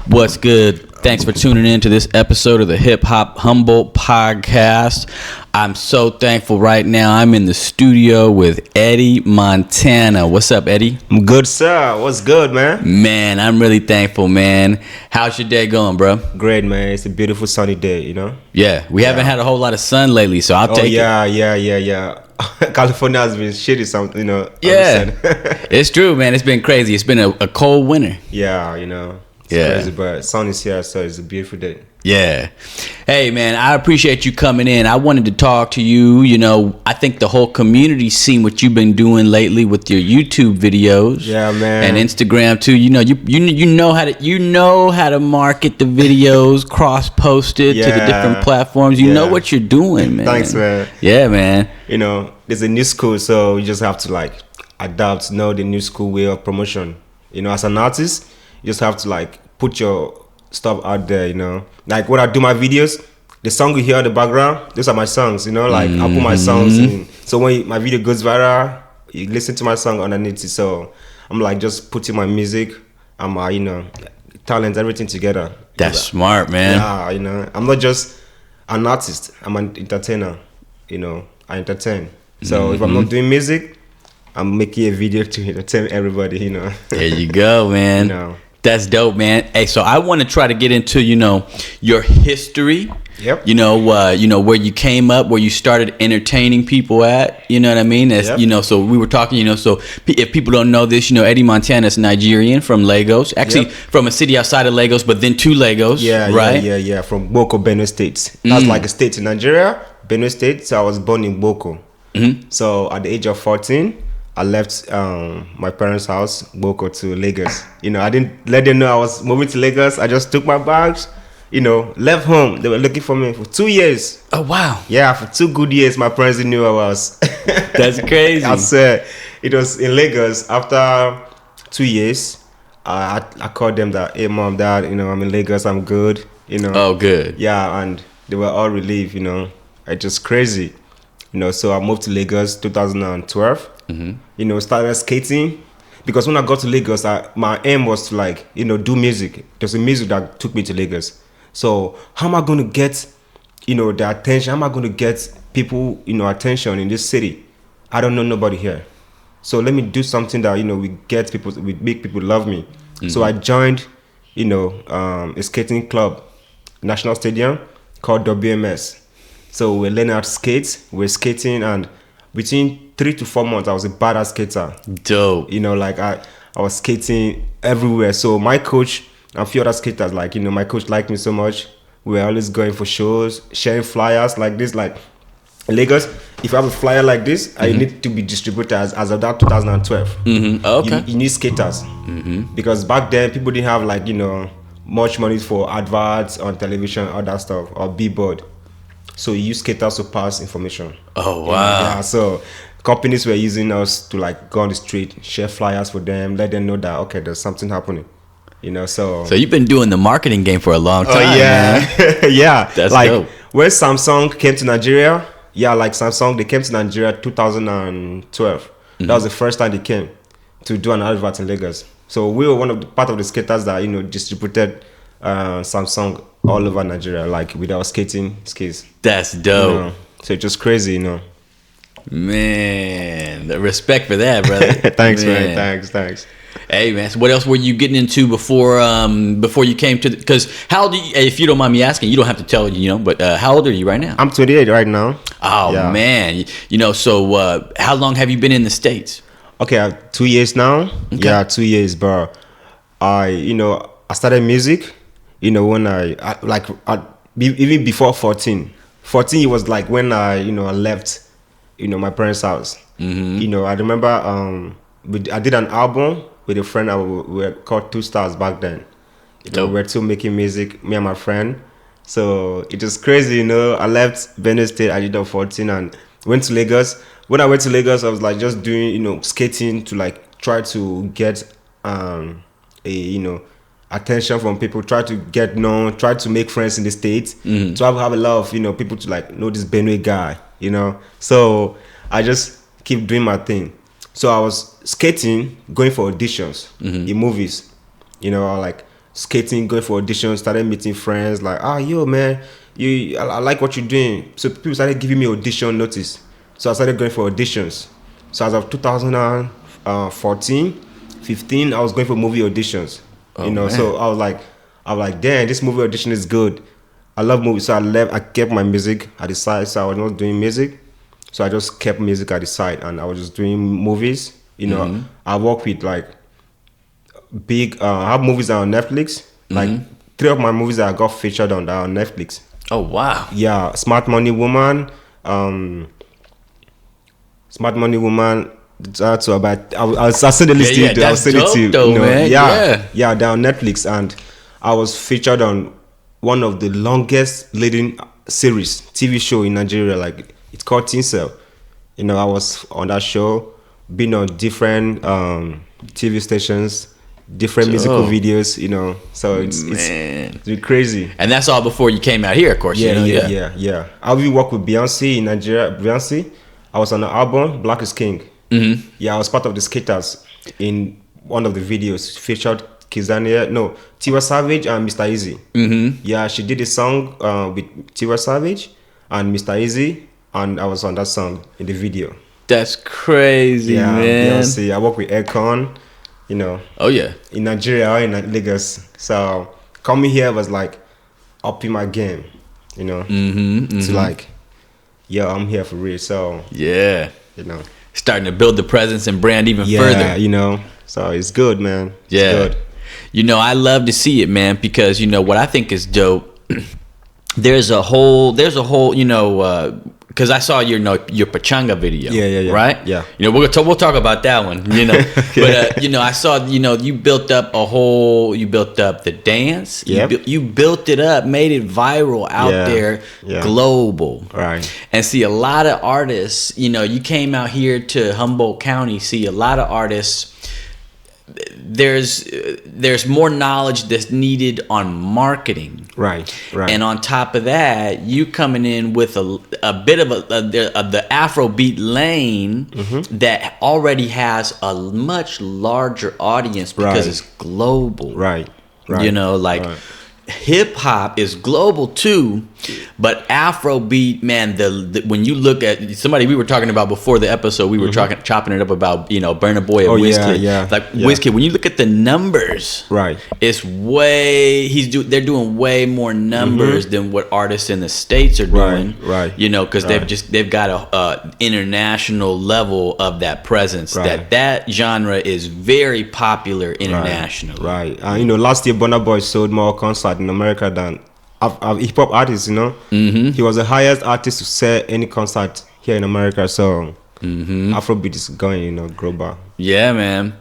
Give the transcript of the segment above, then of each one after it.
What's good? Thanks for tuning in to this episode of the HipHopHumboldt Podcast. I'm so thankful right now. I'm in the studio with Eddy Montana. What's up, Eddy? I'm good, sir. What's good, man? Man, I'm really thankful, man. How's your day going, bro? Great, man. It's a beautiful sunny day, you know? Yeah, we haven't had a whole lot of sun lately, so I'll take it. Yeah. California has been shitty, something, you know? Yeah, it's true, man. It's been crazy. It's been a cold winter. Yeah, you know? It's crazy, but sun is here, so it's a beautiful day. Yeah. Hey, man, I appreciate you coming in. I wanted to talk to you. You know, I think the whole community's seen what you've been doing lately with your YouTube videos. Yeah, man. And Instagram too. You know, you know how to market the videos, cross-post it to the different platforms. You know what you're doing, man. Thanks, man. Yeah, man. You know, there's a new school, so you just have to like adapt, know the new school way of promotion. You know, as an artist, you just have to like put your stuff out there, you know. Like when I do my videos, the song you hear in the background, those are my songs, you know. Like I put my songs in. So when my video goes viral, you listen to my song underneath it. So I'm like just putting my music and my, you know, talent, everything together. That's smart, man. Yeah, you know. I'm not just an artist. I'm an entertainer. You know, I entertain. So if I'm not doing music, I'm making a video to entertain everybody, you know. There you go, man. You know. That's dope, man. Hey, so I want to try to get into, you know, your history. Yep. You know, where you came up, where you started entertaining people at. You know what I mean? That's, you know, so we were talking, you know, so if people don't know this, you know, Eddy Montana is Nigerian from Lagos. Actually, from a city outside of Lagos, but then to Lagos. Yeah. From Boko, Benue State. That's like a state in Nigeria, Benue State. So I was born in Boko. So at the age of 14, I left my parents' house, Boko, to Lagos. You know, I didn't let them know I was moving to Lagos. I just took my bags, you know, left home. They were looking for me for 2 years. Oh, wow. Yeah, for 2 good years, my parents didn't know who I was. That's crazy. I said, it was in Lagos. After 2 years, I called them that, hey, mom, dad, you know, I'm in Lagos, I'm good, you know. Oh, good. Yeah, and they were all relieved, you know. It's just crazy. You know, so I moved to Lagos 2012. You know, started skating, because when I got to Lagos, my aim was to like, you know, do music. There's a music that took me to Lagos. So how am I going to get, you know, the attention? How am I going to get people, you know, attention in this city? I don't know nobody here. So let me do something that, you know, we make people love me. So I joined, you know, a skating club, National Stadium, called WMS. So we're learning how to skate. We're skating, and between 3 to 4 months, I was a badass skater. Dope. You know, like I was skating everywhere. So my coach and a few other skaters, like, you know, my coach liked me so much. We were always going for shows, sharing flyers like this. Like in Lagos, if you have a flyer like this, I need to be distributed as of that 2012. Okay. You need skaters. Because back then, people didn't have, like, you know, much money for adverts on television, all that stuff, or billboard. So you use skaters to pass information. Oh, wow. Yeah, so companies were using us to like go on the street, share flyers for them, let them know that, okay, there's something happening. You know, so you've been doing the marketing game for a long time. Oh, yeah. Man. Yeah. That's like dope. when Samsung came to Nigeria, they came to Nigeria 2012. That was the first time they came to do an advert in Lagos. So we were part of the skaters that, you know, distributed Samsung all over Nigeria, like with our skating skills. That's dope. You know? So it's just crazy, you know. Man, the respect for that, brother. Thanks, man. Thanks. Hey, man. So what else were you getting into before you came to? Because how old are you, if you don't mind me asking, you don't have to tell, you know. But how old are you right now? I'm 28 right now. Oh man, you know. So how long have you been in the States? Okay, I have 2 years now. Okay. Yeah, 2 years, bro. I started music. You know, when even before 14. 14, it was like when I left, you know, my parents' house. You know, I remember I did an album with a friend. We were called Two Stars back then. You know, we were still making music, me and my friend. So it was crazy, you know. I left Benue State at the age of 14 and went to Lagos. When I went to Lagos, I was like just doing, you know, skating to like try to get attention from people, try to get known, try to make friends in the States, to have a lot of, you know, people to like know this Benue guy, you know. So I just keep doing my thing. So I was skating, going for auditions in movies, you know, like skating, going for auditions, started meeting friends. Like, yo, man, I like what you're doing. So people started giving me audition notice. So I started going for auditions. So as of 2014, 15, I was going for movie auditions. Man. So I was like, damn, this movie audition is good. I love movies. So I kept my music at the side. So I was not doing music. So I just kept music at the side, and I was just doing movies. I work with like big. I have movies that are on Netflix. Like 3 of my movies that I got featured on are on Netflix. Oh wow! Yeah, Smart Money Woman. Smart Money Woman. That's about. I'll send the list to you. I'll send it to you. Though, man. Yeah, they're on Netflix, and I was featured on one of the longest leading series TV show in Nigeria. Like, it's called Teen Cell. I was on that show, been on different TV stations, different musical videos. So it's been crazy. And that's all before you came out here, of course. Yeah. I will work with Beyonce in Nigeria. Beyonce, I was on the album Black is King. Yeah, I was part of the skaters in one of the videos featured Tiwa Savage and Mr Eazy. Yeah, she did a song with Tiwa Savage and Mr Eazy, and I was on that song in the video. That's crazy, man. Beyonce. I work with Akon, Oh yeah. in Nigeria or in Lagos. So coming here was like upping my game, to like, I'm here for real. So yeah, starting to build the presence and brand even further. So it's good, man. Yeah. It's good. I love to see it, man, because what I think is dope. There's a whole, because I saw your Pachanga video. Yeah. Right? Yeah. We'll talk about that one. But I saw you built up the dance. Yep. You built it up, made it viral out there, global. Right. And see a lot of artists. You came out here to Humboldt County. See a lot of artists. There's more knowledge that's needed on marketing, right, and on top of that, you coming in with a bit of the Afrobeat lane that already has a much larger audience because it's global, right. Hip hop is global too, but Afrobeat, man, when you look at somebody we were talking about before the episode, we were chopping it up about Burna Boy and Wiz Kid. Wiz Kid, when you look at the numbers, right, it's way they're doing way more numbers than what artists in the States are doing, right. Because they've got a international level of that presence. That genre is very popular internationally. Right. Last year Burna Boy sold more concerts in America than hip hop artists. He was the highest artist to sell any concert here in America. So Afrobeat is going, global. Yeah, man.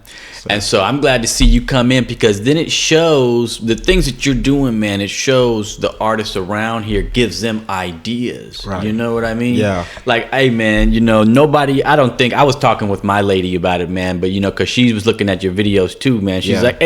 And so I'm glad to see you come in, because then it shows the things that you're doing, man. It shows the artists around here, gives them ideas. Right. You know what I mean? Yeah. Like, hey, man, nobody, I don't think, I was talking with my lady about it, man, but, because she was looking at your videos too, man. She's like,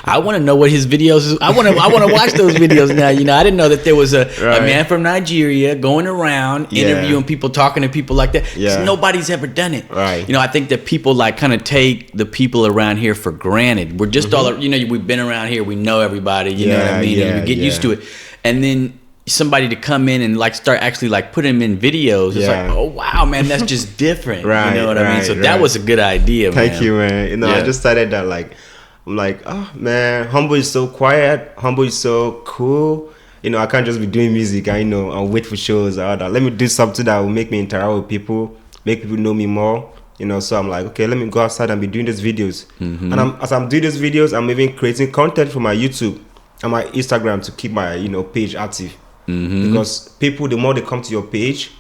I want to know what his videos is. I want to watch those videos now. I didn't know that there was a man from Nigeria going around interviewing people, talking to people like that. 'Cause nobody's ever done it. Right. I think that people kind of take the people around here for granted. We're just all, we've been around here, we know everybody, you know what I mean? And we get used to it. And then somebody to come in and start actually put them in videos. It's like, oh wow, man, that's just different. Right, you know what I mean? So that was a good idea, man. Thank you, man. I just started that I'm like, oh man, Humboldt is so quiet. Humboldt is so cool. I can't just be doing music. I'll wait for shows. Let me do something that will make me interact with people, make people know me more. So I'm like, okay, let me go outside and be doing these videos. And as I'm doing these videos, I'm even creating content for my YouTube and my Instagram to keep my, page active. Because people, the more they come to your page,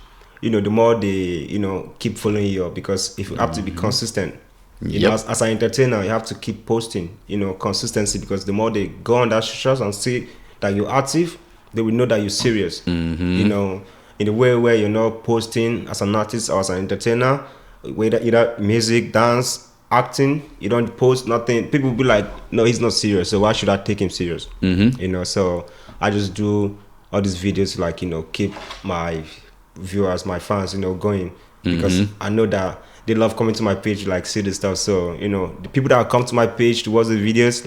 the more they, keep following you, because if you have to be consistent, as an entertainer, you have to keep posting, consistency, because the more they go on that socials and see that you're active, they will know that you're serious. In the way where you're not posting as an artist or as an entertainer, whether either music, dance, acting, you don't post nothing, people will be like, no, he's not serious, so why should I take him serious? So I just do all these videos to keep my viewers, my fans, going, because I know that they love coming to my page, see the stuff. So the people that come to my page to watch the videos,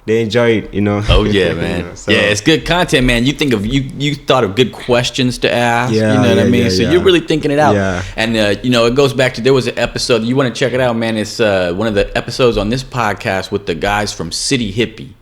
they enjoy it, you know. Oh yeah, man. You know, so. Yeah, it's good content, man. You think of you thought of good questions to ask. Yeah, you know what I mean. Yeah, so yeah. you're really thinking it out. Yeah. And you know, it goes back to there was an episode you want to check it out, man. It's one of the episodes on this podcast with the guys from City Hippie.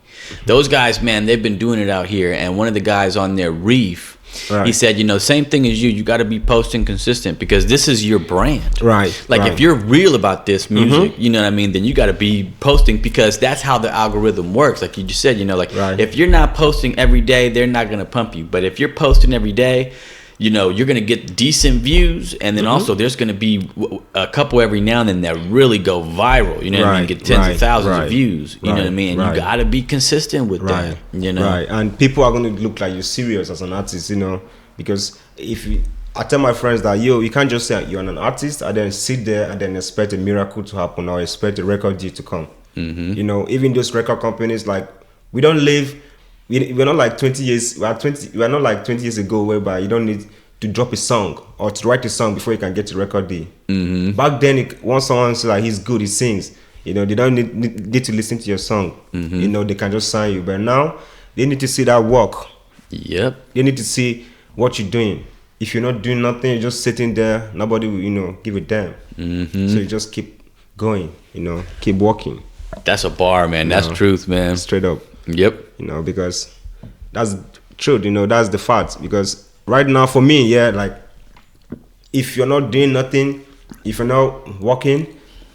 Those guys, man, they've been doing it out here. And one of the guys on there, Reef. Right. He said, you know, same thing as you got to be posting consistent because this is your brand. Right. Like right. if you're real about this music, you know what I mean, then you got to be posting because that's how the algorithm works. Like you just said, you know, like if you're not posting every day, they're not going to pump you. But if you're posting every day, you know, you're going to get decent views. And then also there's going to be a couple every now and then that really go viral. You know what I mean? Get tens of thousands of views. You know what I mean? And you got to be consistent with that. You know? Right. And people are going to look like you're serious as an artist, you know, because I tell my friends that, you can't just say you're an artist and then sit there and then expect a miracle to happen or expect a record deal to come. You know, even those record companies, like, we don't live... We're not like 20 years. We're not like 20 years ago, whereby you don't need to drop a song or to write a song before you can get a record deal. Back then, once someone says like he's good, he sings. You know, they don't need to listen to your song. You know, they can just sign you. But now they need to see that work. Yep. They need to see what you're doing. If you're not doing nothing, you're just sitting there. Nobody will, you know, give a damn. So you just keep going. You know, keep walking. That's a bar, man. That's truth, man. Straight up. Yep. You know, because that's truth, you know, that's the fact. Because right now for me, like, if you're not doing nothing, if you're not working,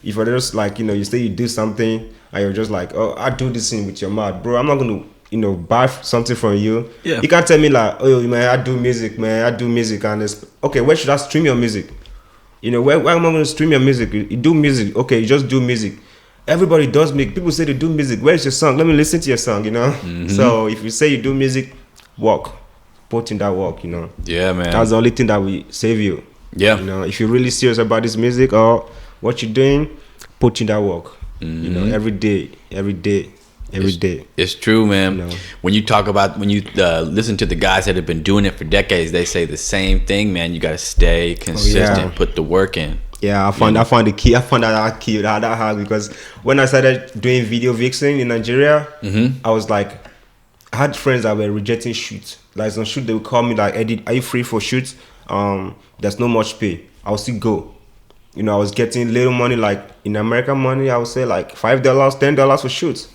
if you're just like, you know, you say you do something and you're just like, oh, I do this thing with your mouth, bro, I'm not going to, you know, buy something from you. You can't tell me like, oh, man, I do music, and it's, okay, where should I stream your music? You know, where am I going to stream your music? You do music, okay, you just do music. Everybody does music. People say they do music. Where is your song? Let me listen to your song, you know? So if you say you do music, work. Put in that work, you know? Yeah, man. That's the only thing that will save you. Yeah. You know, if you're really serious about this music or what you're doing, put in that work. You know, every day. It's true, man. You know? When you listen to the guys that have been doing it for decades, they say the same thing, man. You got to stay consistent, put the work in. Yeah, I found the key. I found that key that hard because when I started doing video vixen in Nigeria, I was like, I had friends that were rejecting shoots. Like some shoot, they would call me like, Eddie, are you free for shoots? There's no much pay. I'll still go. You know, I was getting little money, like in American money, I would say like $5, $10 for shoots.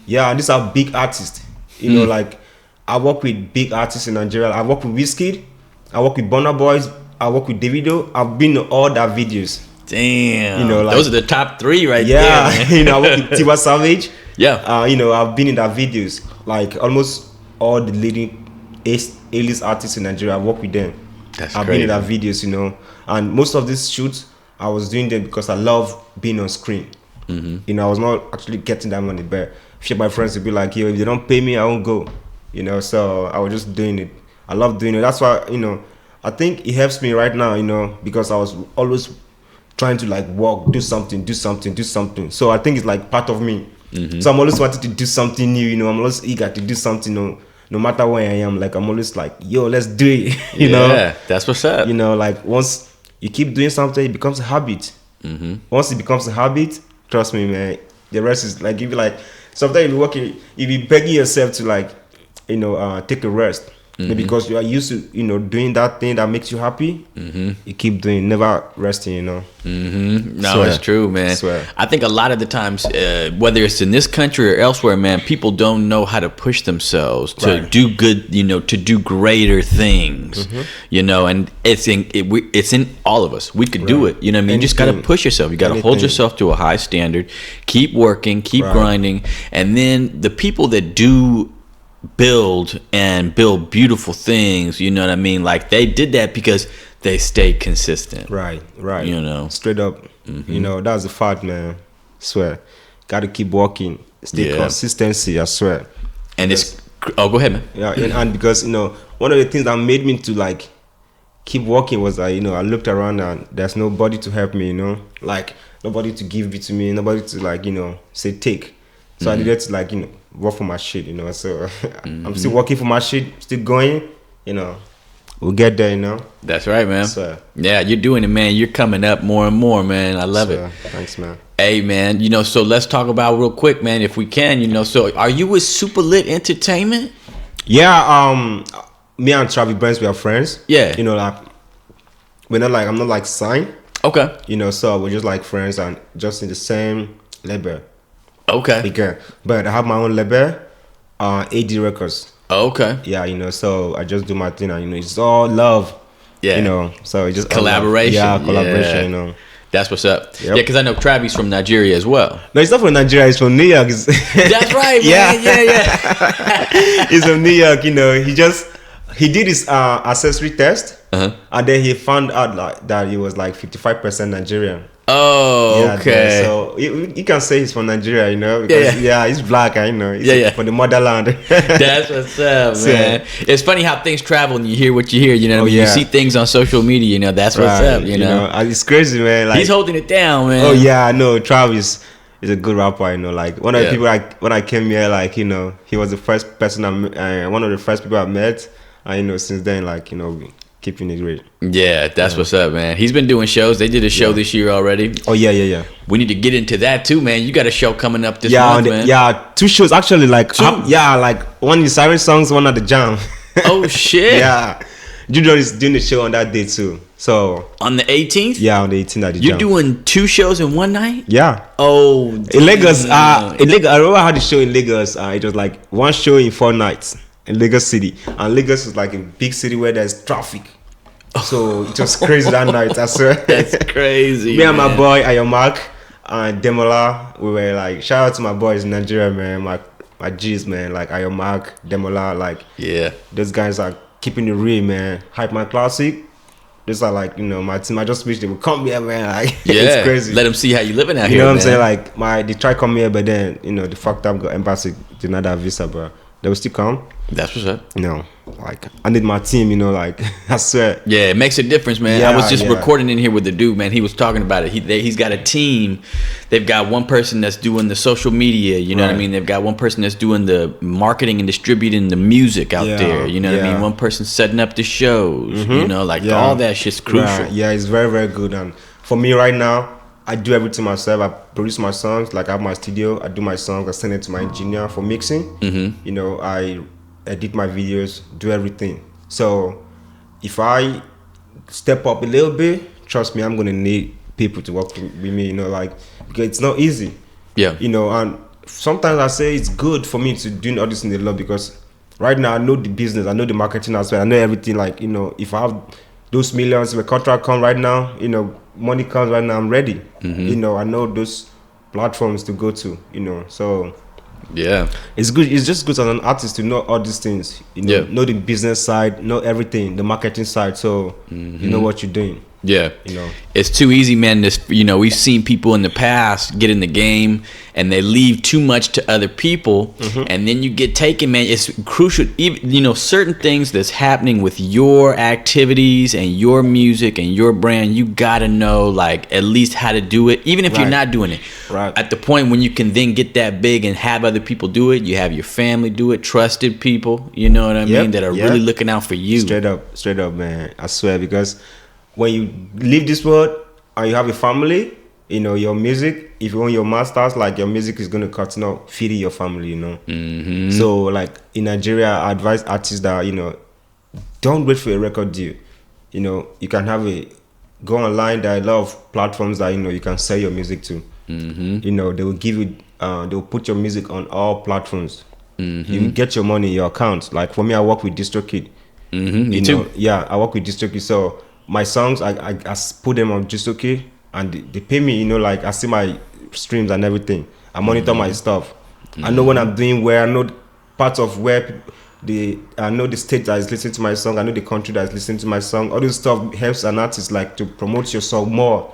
Yeah, and these are big artists. You know, like I work with big artists in Nigeria. I work with Wiz Kid. I work with Burna Boy. I work with Davido. I've been to all their videos. Damn. You know, like, those are the top 3 right there. Yeah, you know, I work with Tiwa Savage. Yeah. You know, I've been in their videos. Like almost all the leading A-list artists in Nigeria, I work with them. I've been in their videos, you know. And most of these shoots, I was doing them because I love being on screen. You know, I was not actually getting that money, but my friends would be like, yo, if they don't pay me, I won't go. You know, so I was just doing it. I love doing it. That's why, you know, I think it helps me right now, you know, because I was always trying to like work, do something. So I think it's like part of me. So I'm always wanting to do something new, you know. I'm always eager to do something, no matter where I am. Like I'm always like, yo, let's do it. you know? Yeah, that's what's up. You know, like once you keep doing something, it becomes a habit. Once it becomes a habit, trust me, man, the rest is like, you be like, sometimes you're working, you be begging yourself to like, you know, take a rest. Because you are used to, you know, doing that thing that makes you happy. You keep doing, never resting, you know. No, it's true, man. I think a lot of the times, whether it's in this country or elsewhere, man, people don't know how to push themselves to do good, you know, to do greater things, you know. And it's in all of us. We could do it, you know what I mean? You just got to push yourself. You got to hold yourself to a high standard. Keep working, keep grinding, and then the people that do build beautiful things, you know what I mean, like they did that because they stayed consistent, right, you know, straight up. You know, that's the fact, man. Swear, gotta keep working, stay consistency, I swear. And because, go ahead, man. Yeah, and because, you know, one of the things that made me to like keep working was that, you know, I looked around and there's nobody to help me, you know, like nobody to give it to me, nobody to like, you know, say take. So I needed to like, you know, work for my shit, you know. So I'm still working for my shit, still going, you know. we'll get there, you know. That's right, man. So, yeah, you're doing it, man. You're coming up more and more, man. I love it. Thanks, man. Hey, man, you know, so let's talk about real quick, man, if we can, you know. So are you with Super Lit Entertainment? Yeah, me and Travis Brands, we are friends. Yeah. You know, like, I'm not like signed. Okay. You know, so we're just like friends and just in the same label. Okay. Okay. But I have my own label, AD Records. Okay. Yeah, you know, so I just do my thing and, you know, it's all love. Yeah. You know, so it's just collaboration. Yeah, collaboration, you know. That's what's up. Yep. Yeah, because I know Travis from Nigeria as well. No, it's not from Nigeria. It's from New York. That's right, man. Yeah. He's from New York. You know, he did his accessory test, and then he found out like that he was like 55% Nigerian. Oh, yeah, okay. So you can say he's from Nigeria, you know, because he's black, you know, he's from the motherland. That's what's up, man. It's funny how things travel and you hear what you hear, you know what I mean? You see things on social media, you know, that's what's up, you know. It's crazy, man. Like, he's holding it down, man. Oh, yeah, I know. Travis is a good rapper, you know, like one of the people when I came here, like, you know, he was the first person one of the first people I met, and, you know, since then, like, you know, keeping it real. Yeah, that's what's up, man. He's been doing shows. They did a show this year already. Oh, yeah. We need to get into that too, man. You got a show coming up this month, man. Yeah, 2 shows actually. Like, like one in Siren Songs, one at the Jam. Oh, shit. Yeah. Junior is doing the show on that day too. So on the 18th? Yeah, on the 18th at the You're doing 2 shows in one night? Yeah. Oh, in Lagos, I remember I had the show in Lagos. It was like 1 show in 4 nights in Lagos City. And Lagos is like a big city where there's traffic. So it was crazy that night, I swear. That's crazy. Me and my boy Ayomak and Demola, we were like, shout out to my boys in Nigeria, man. My G's, man, like Ayomak, Demola, like, those guys are keeping it real, man. Hype Man Classic. These are like, you know, my team. I just wish they would come here, man. Like, it's crazy. Let them see how you living out here. You know what I'm saying? Like, they try come here, but then, you know, the fucked up embassy denied that visa, bro. They will still come. That's what's up. You know, like, I need my team, you know, like, I swear. Yeah, it makes a difference, man. I was just recording in here with the dude, man. He was talking about it. He's got a team. They've got one person that's doing the social media, you know what I mean? They've got one person that's doing the marketing and distributing the music out there, you know what I mean? One person setting up the shows, you know, like all that shit's crucial. Yeah, it's very, very good. And for me right now, I do everything myself. I produce my songs, like I have my studio, I do my songs, I send it to my engineer for mixing. You know, I edit my videos, do everything. So if I step up a little bit, trust me, I'm gonna need people to work with me, you know, like, because it's not easy. Yeah. You know, and sometimes I say it's good for me to do all this in the law, because right now I know the business, I know the marketing aspect, I know everything. Like, you know, if I have those millions, if a contract comes right now, you know, money comes right now, I'm ready. You know, I know those platforms to go to, you know, so yeah, it's good. It's just good as an artist to know all these things, you know, the business side, know everything, the marketing side, so you know what you're doing. Yeah, you know, it's too easy, man. You know, we've seen people in the past get in the game and they leave too much to other people, and then you get taken, man. It's crucial, even, you know, certain things that's happening with your activities and your music and your brand. You gotta know, like, at least how to do it, even if you're not doing it. Right. At the point when you can then get that big and have other people do it, you have your family do it, trusted people. You know what I mean? That are really looking out for you. Straight up, man. I swear, because when you leave this world and you have a family, you know, your music, if you own your masters, like, your music is going to continue feeding your family, you know. So, like, in Nigeria, I advise artists that, you know, don't wait for a record deal. You know, you can go online. There are a lot of platforms that, you know, you can sell your music to. You know, they will give you, they will put your music on all platforms. You will get your money in your account. Like, for me, I work with DistroKid. Me too. Yeah, I work with DistroKid. So my songs, I put them on DistroKid, and they pay me, you know, like, I see my streams and everything. I monitor my stuff. I know when I'm doing where, I know parts of where I know the state that is listening to my song, I know the country that is listening to my song. All this stuff helps an artist, like, to promote your song more.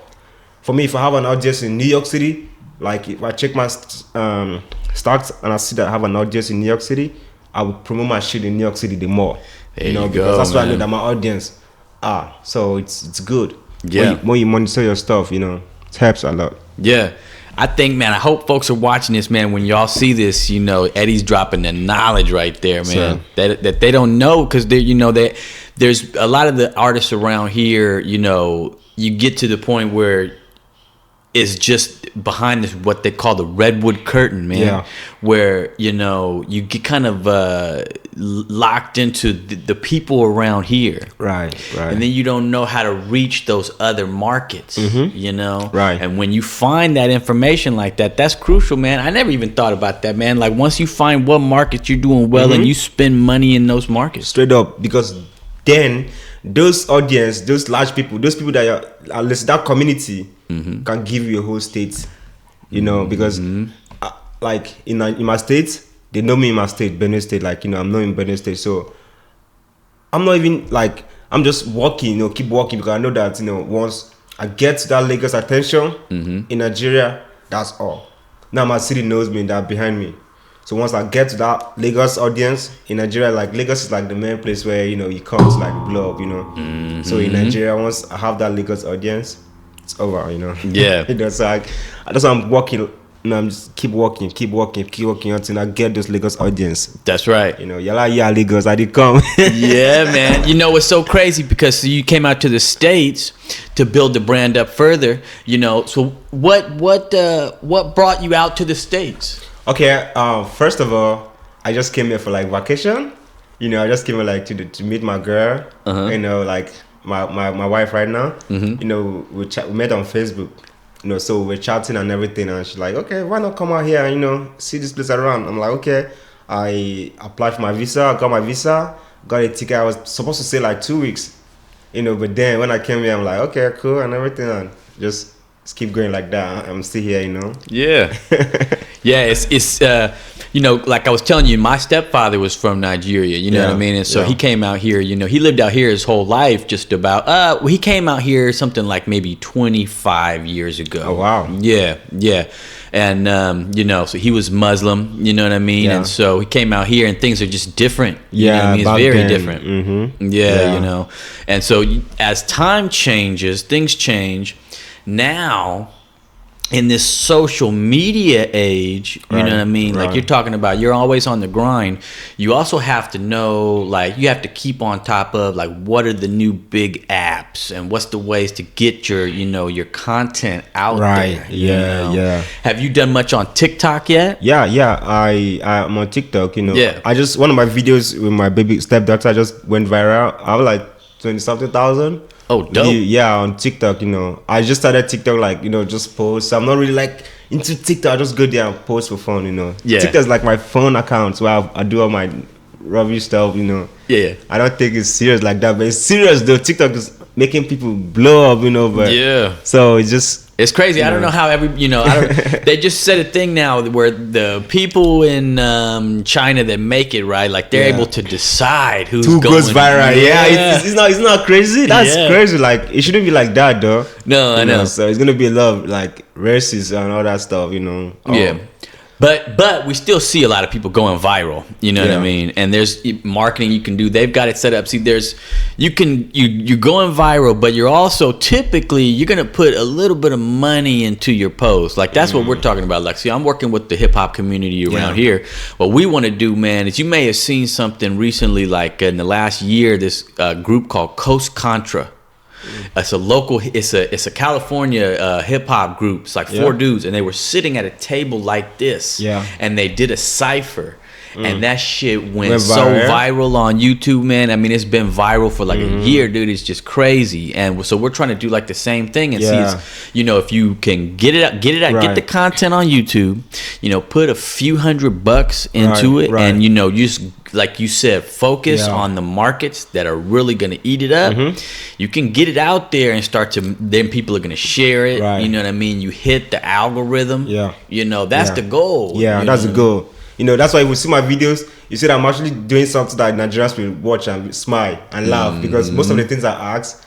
For me, if I have an audience in New York City, like, if I check my stats and I see that I have an audience in New York City, I will promote my shit in New York City the more. There you know, because that's why I know that my audience so it's good. When you monitor your stuff, you know, it helps a lot. Yeah, I think, man, I hope folks are watching this, man. When y'all see this, you know, Eddy's dropping the knowledge right there, man. Sure. That they don't know, because they, you know, that there's a lot of the artists around here. You know, you get to the point where it's just behind this what they call the redwood curtain, man. Yeah. Where, you know, you get kind of locked into the people around here, right, and then you don't know how to reach those other markets, you know, right. And when you find that information like that, that's crucial, man. I never even thought about that, man. Like, once you find what markets you're doing well, and you spend money in those markets, straight up, because then those audience, those large people, those people that are that community can give you a whole state, you know, because like in my state, they know me in my state, Benue State, like, you know, I'm not in Benue State, so I'm not even like, I'm just walking, you know, keep walking, because I know that, you know, once I get to that Lagos attention in Nigeria, that's all. Now my city knows me, that behind me. So once I get to that Lagos audience in Nigeria, like Lagos is like the main place where, you know, you come to like blow up, you know. So in Nigeria, once I have that Lagos audience, it's over, you know. Yeah. You know, so I'm walking, you know, I'm just keep walking until I get those Lagos audience. That's right. You know, yeah, Lagos, I did come. Yeah, man. You know, it's so crazy because you came out to the States to build the brand up further, you know. So what brought you out to the States? Okay, first of all, I just came here for like vacation. You know, I just came here like to meet my girl. You know, like my wife right now. You know, we met on Facebook. You know, so we're chatting and everything, and she's like, okay, why not come out here and, you know, see this place around? I'm like, okay. I applied for my visa. I got my visa. Got a ticket. I was supposed to stay like 2 weeks. You know, but then when I came here, I'm like, okay, cool, and everything, and just keep going like that. I'm still here, you know. Yeah. Yeah, it's you know, like I was telling you, my stepfather was from Nigeria, you know what I mean? And so he came out here, you know, he lived out here his whole life, just about he came out here something like maybe 25 years ago. Oh wow. Yeah. And you know, so he was Muslim, you know what I mean? And so he came out here, and things are just different. You know what I mean? It's very different. Yeah, you know. And so as time changes, things change. Now, in this social media age, you know what I mean? Like you're talking about, you're always on the grind. You also have to know, like, you have to keep on top of, like, what are the new big apps and what's the ways to get your, you know, your content out there. Yeah. Have you done much on TikTok yet? Yeah. I'm on TikTok, you know. Yeah. One of my videos with my baby stepdaughter just went viral. I was like 20-something thousand. Oh, dope. Yeah, on TikTok, you know. I just started TikTok, like, you know, just post. I'm not really, like, into TikTok. I just go there and post for fun, you know. Yeah. TikTok's like my phone account where I do all my rubbish stuff, you know. Yeah. I don't think it's serious like that, but it's serious, though. TikTok is making people blow up, you know. But yeah. So it's crazy. I don't know how they just said a thing now where the people in China that make it, right, like they're able to decide who goes viral. It's not crazy. That's crazy. Like, it shouldn't be like that, though. No, I know. So it's gonna be a lot of like races and all that stuff, you know. Yeah. But we still see a lot of people going viral, you know what I mean? And there's marketing you can do. They've got it set up. See, you're going viral, but you're also typically, you're going to put a little bit of money into your post. Like, that's what we're talking about. Like, see, I'm working with the hip hop community around here. What we want to do, man, is you may have seen something recently, like in the last year, this group called Coast Contra. It's a California hip hop group. It's like 4 dudes, and they were sitting at a table like this. Yeah. And they did a cipher. And that shit went so viral on YouTube, man. I mean, it's been viral for like a year, dude. It's just crazy. And so we're trying to do like the same thing and see, you know, if you can get it out, get the content on YouTube, you know, put a few $100 into it, and, you know, just like you said, focus on the markets that are really going to eat it up. You can get it out there and then people are going to share it. You know what I mean? You hit the algorithm. You know, that's the goal. That's the goal. You know, that's why you see my videos, you see that I'm actually doing something that Nigerians will watch and smile and laugh, because most of the things I ask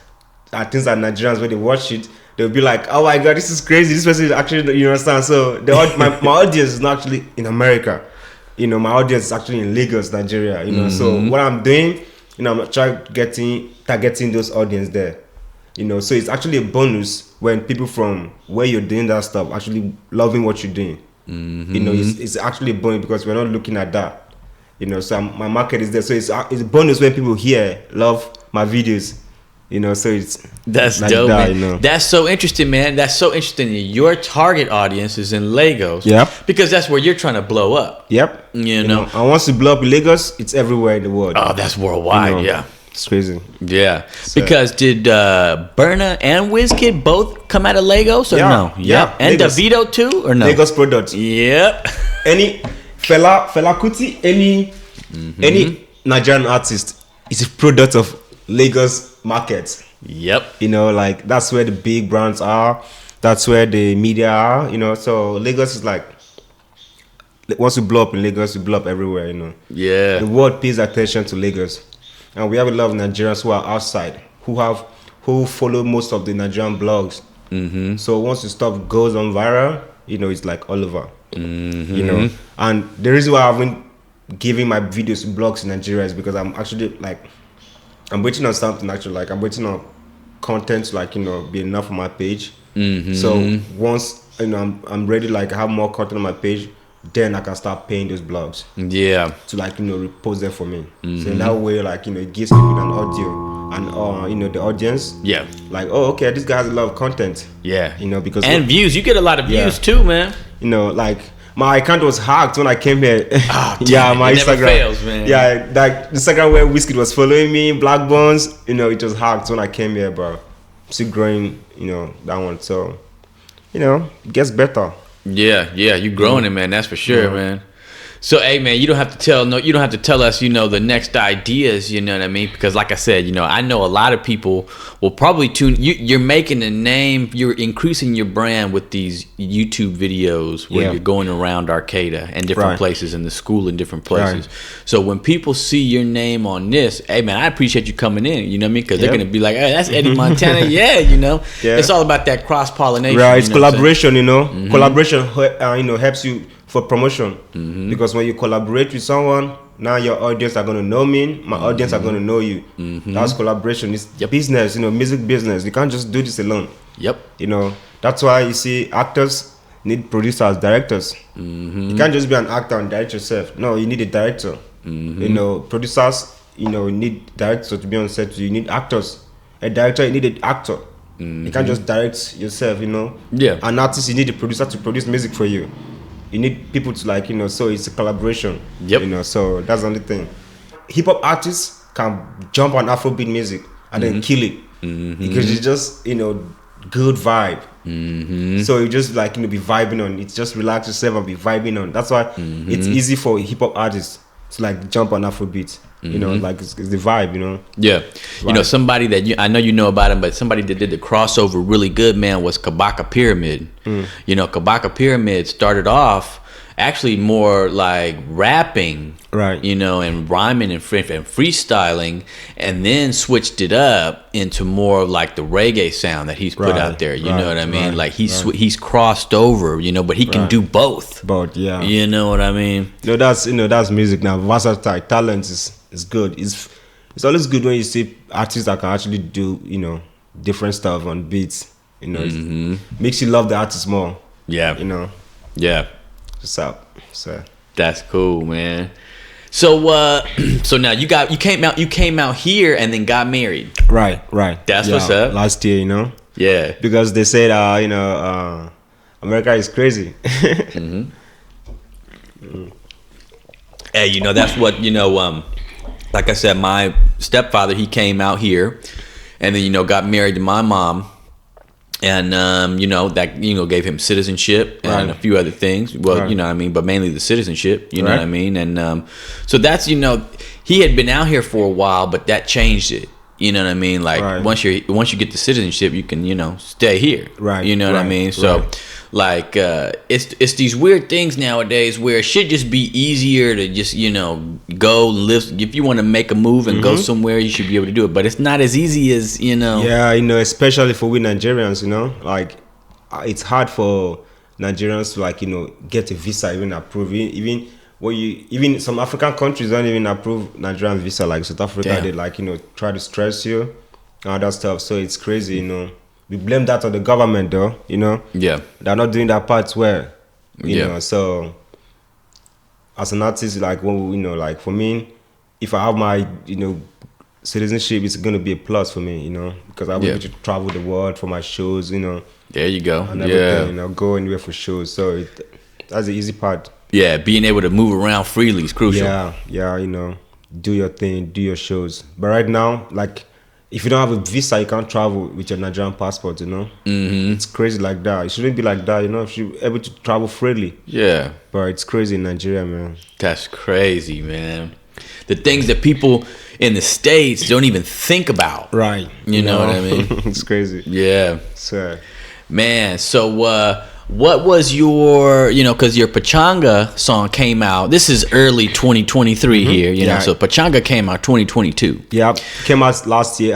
are things that Nigerians, when they watch it, they'll be like, oh my God, this is crazy. This person is actually, you understand? So my audience is not actually in America. You know, my audience is actually in Lagos, Nigeria. You know, so what I'm doing, you know, I'm trying targeting those audience there. You know, so it's actually a bonus when people from where you're doing that stuff actually loving what you're doing. You know, it's actually a bonus because we're not looking at that. You know, so my market is there. So it's a bonus when people here love my videos. You know, so that's like dope, that, man. you know. That's so interesting, man. That's so interesting. Your target audience is in Lagos. Yep. Because that's where you're trying to blow up. Yep. You know. And once you blow up in Lagos, it's everywhere in the world. Oh, that's worldwide. You know, yeah. It's crazy. Yeah. Because did Burna and Wiz Kid both come out of Lagos or no? Yeah. And Lagos. Davido too or no? Lagos products. Yep. Any Fela Kuti, any Nigerian artist is a product of Lagos market. Yep. You know, like that's where the big brands are. That's where the media are. You know, so Lagos is like, once you blow up in Lagos, you blow up everywhere. You know. Yeah. The world pays attention to Lagos, and we have a lot of Nigerians who are outside who follow most of the Nigerian blogs. So once the stuff goes on viral, you know, it's like all over. You know, and the reason why I haven't given my videos to blogs in Nigeria is because I'm actually like, I'm waiting on something actually. Like I'm waiting on content to, like, you know, be enough on my page. So once, you know, I'm ready, like I have more content on my page, then I can start paying those blogs. Yeah. To, like, you know, repost them for me. So in that way, like, you know, it gives people an audio and you know, the audience. Yeah. Like, oh, okay, this guy has a lot of content. Yeah. You know, because and views. You get a lot of views too, man. You know, like my account was hacked when I came here. Oh, yeah, my it Instagram never fails, man. Yeah, like the Instagram where Wiz Kid was following me, Black Bones, you know, it was hacked when I came here, bro. I'm still growing, you know, that one. So, you know, it gets better. Yeah, you growing it, man. That's for sure, man. So, hey, man, you don't have to tell us, you know, the next ideas, you know what I mean? Because, like I said, you know, I know a lot of people will probably tune. You're making a name. You're increasing your brand with these YouTube videos where you're going around Arcata and different places, and the school in different places. So when people see your name on this, hey, man, I appreciate you coming in. You know what I mean? Because they're gonna be like, hey, that's Eddy Montana. You know, it's all about that cross pollination. Right, it's collaboration. You know, collaboration. You know, helps you for promotion, because when you collaborate with someone, now your audience are gonna know me, my audience are gonna know you. That's collaboration. It's business, you know, music business. You can't just do this alone. You know, that's why you see actors need producers, directors. You can't just be an actor and direct yourself. No, you need a director. You know, producers, you know, need directors to be on set. You need actors. A director, you need an actor. You can't just direct yourself. You know. An artist, you need a producer to produce music for you. You need people to, like, you know, so it's a collaboration. You know, so that's the only thing. Hip hop artists can jump on Afrobeat music and then kill it because it's just, you know, good vibe. So you just, like, you know, be vibing on. It's just relax yourself and be vibing on. That's why it's easy for hip hop artists to, like, jump on Afrobeat. You know, like it's the vibe, you know. You know, somebody that I know you know about him, but somebody that did the crossover really good, man, was Kabaka Pyramid. You know, Kabaka Pyramid started off actually more like rapping, you know, and rhyming and freestyling, and then switched it up into more like the reggae sound that he's put out there. You know what I mean? Like he's crossed over, you know, but he can do both. You know what I mean? You know, that's music now. Versatile talent is good. It's always good when you see artists that can actually do, you know, different stuff on beats. You know, it makes you love the artist more. You know. What's up? So that's cool, man. So so now you came out here and then got married. Right. That's what's up. Last year, you know. Because they said you know, America is crazy. Hey, you know, that's what, you know, like I said, my stepfather, he came out here and then, you know, got married to my mom. And, you know, that, you know, gave him citizenship and a few other things. Well, you know what I mean? But mainly the citizenship, you know what I mean? And so that's, you know, he had been out here for a while, but that changed it. You know what I mean? Like once you get the citizenship, you can, you know, stay here. You know what I mean? So like it's these weird things nowadays where it should just be easier to just, you know, go live. If you want to make a move and go somewhere, you should be able to do it. But it's not as easy as, you know. You know, especially for we Nigerians, you know, like it's hard for Nigerians to, like, you know, get a visa even approved. Even some African countries don't even approve Nigerian visa. Like South Africa, they, like, you know, try to stress you. all that stuff. So it's crazy, you know. We blame that on the government, though, you know. Yeah. They're not doing that part well, you Yeah. know. So as an artist, like, well, you know, like for me, if I have my, you know, citizenship, it's gonna be a plus for me, you know, because I will be able to travel the world for my shows, you know. There you go. And everything, you know, go anywhere for shows. So that's the easy part. Yeah, being able to move around freely is crucial. Yeah, you know, do your thing, do your shows. But right now, like, if you don't have a visa, you can't travel with your Nigerian passport, you know. It's crazy like that. It shouldn't be like that, you know. You should be able to travel freely. Yeah. But it's crazy in Nigeria, man. That's crazy, man. The things that people in the States don't even think about. Right. You know what I mean? It's crazy. Yeah. So, man, so what was your, you know, because your Pachanga song came out, this is early 2023 here, you know, so Pachanga came out 2022. Yeah, came out last year,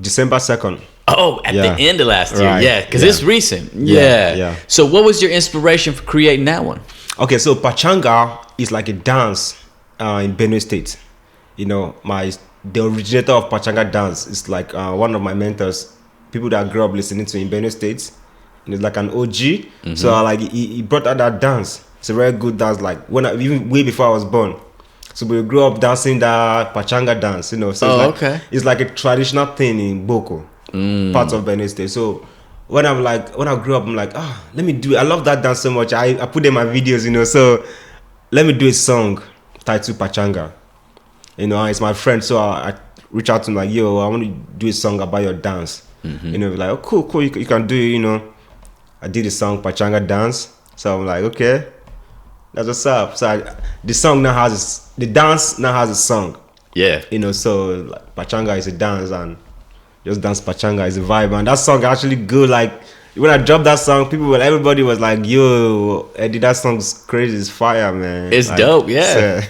December 2nd. Oh, at the end of last year, Right. yeah, because it's recent. Yeah. So what was your inspiration for creating that one? Okay, so Pachanga is like a dance in Benue State. You know, the originator of Pachanga dance is like one of my mentors, people that I grew up listening to in Benue State. And it's like an OG. So like he brought out that dance. It's a very good dance, like even way before I was born. So we grew up dancing that Pachanga dance, you know. So it's like a traditional thing in Boko, parts of Benue State. So when I grew up, I'm like, let me do it. I love that dance so much. I put in my videos, you know. So let me do a song titled Pachanga. You know, it's my friend, so I reach out to him like, yo, I want to do a song about your dance. You know, like, oh, cool, you can do it, you know. I did the song Pachanga Dance. So I'm like, okay, that's what's up. So the dance now has a song. Yeah. You know, so like, Pachanga is a dance and just dance Pachanga is a vibe. And that song actually good. Like, when I dropped that song, everybody was like, yo, Eddie, that song's crazy, it's fire, man. It's like, dope, yeah.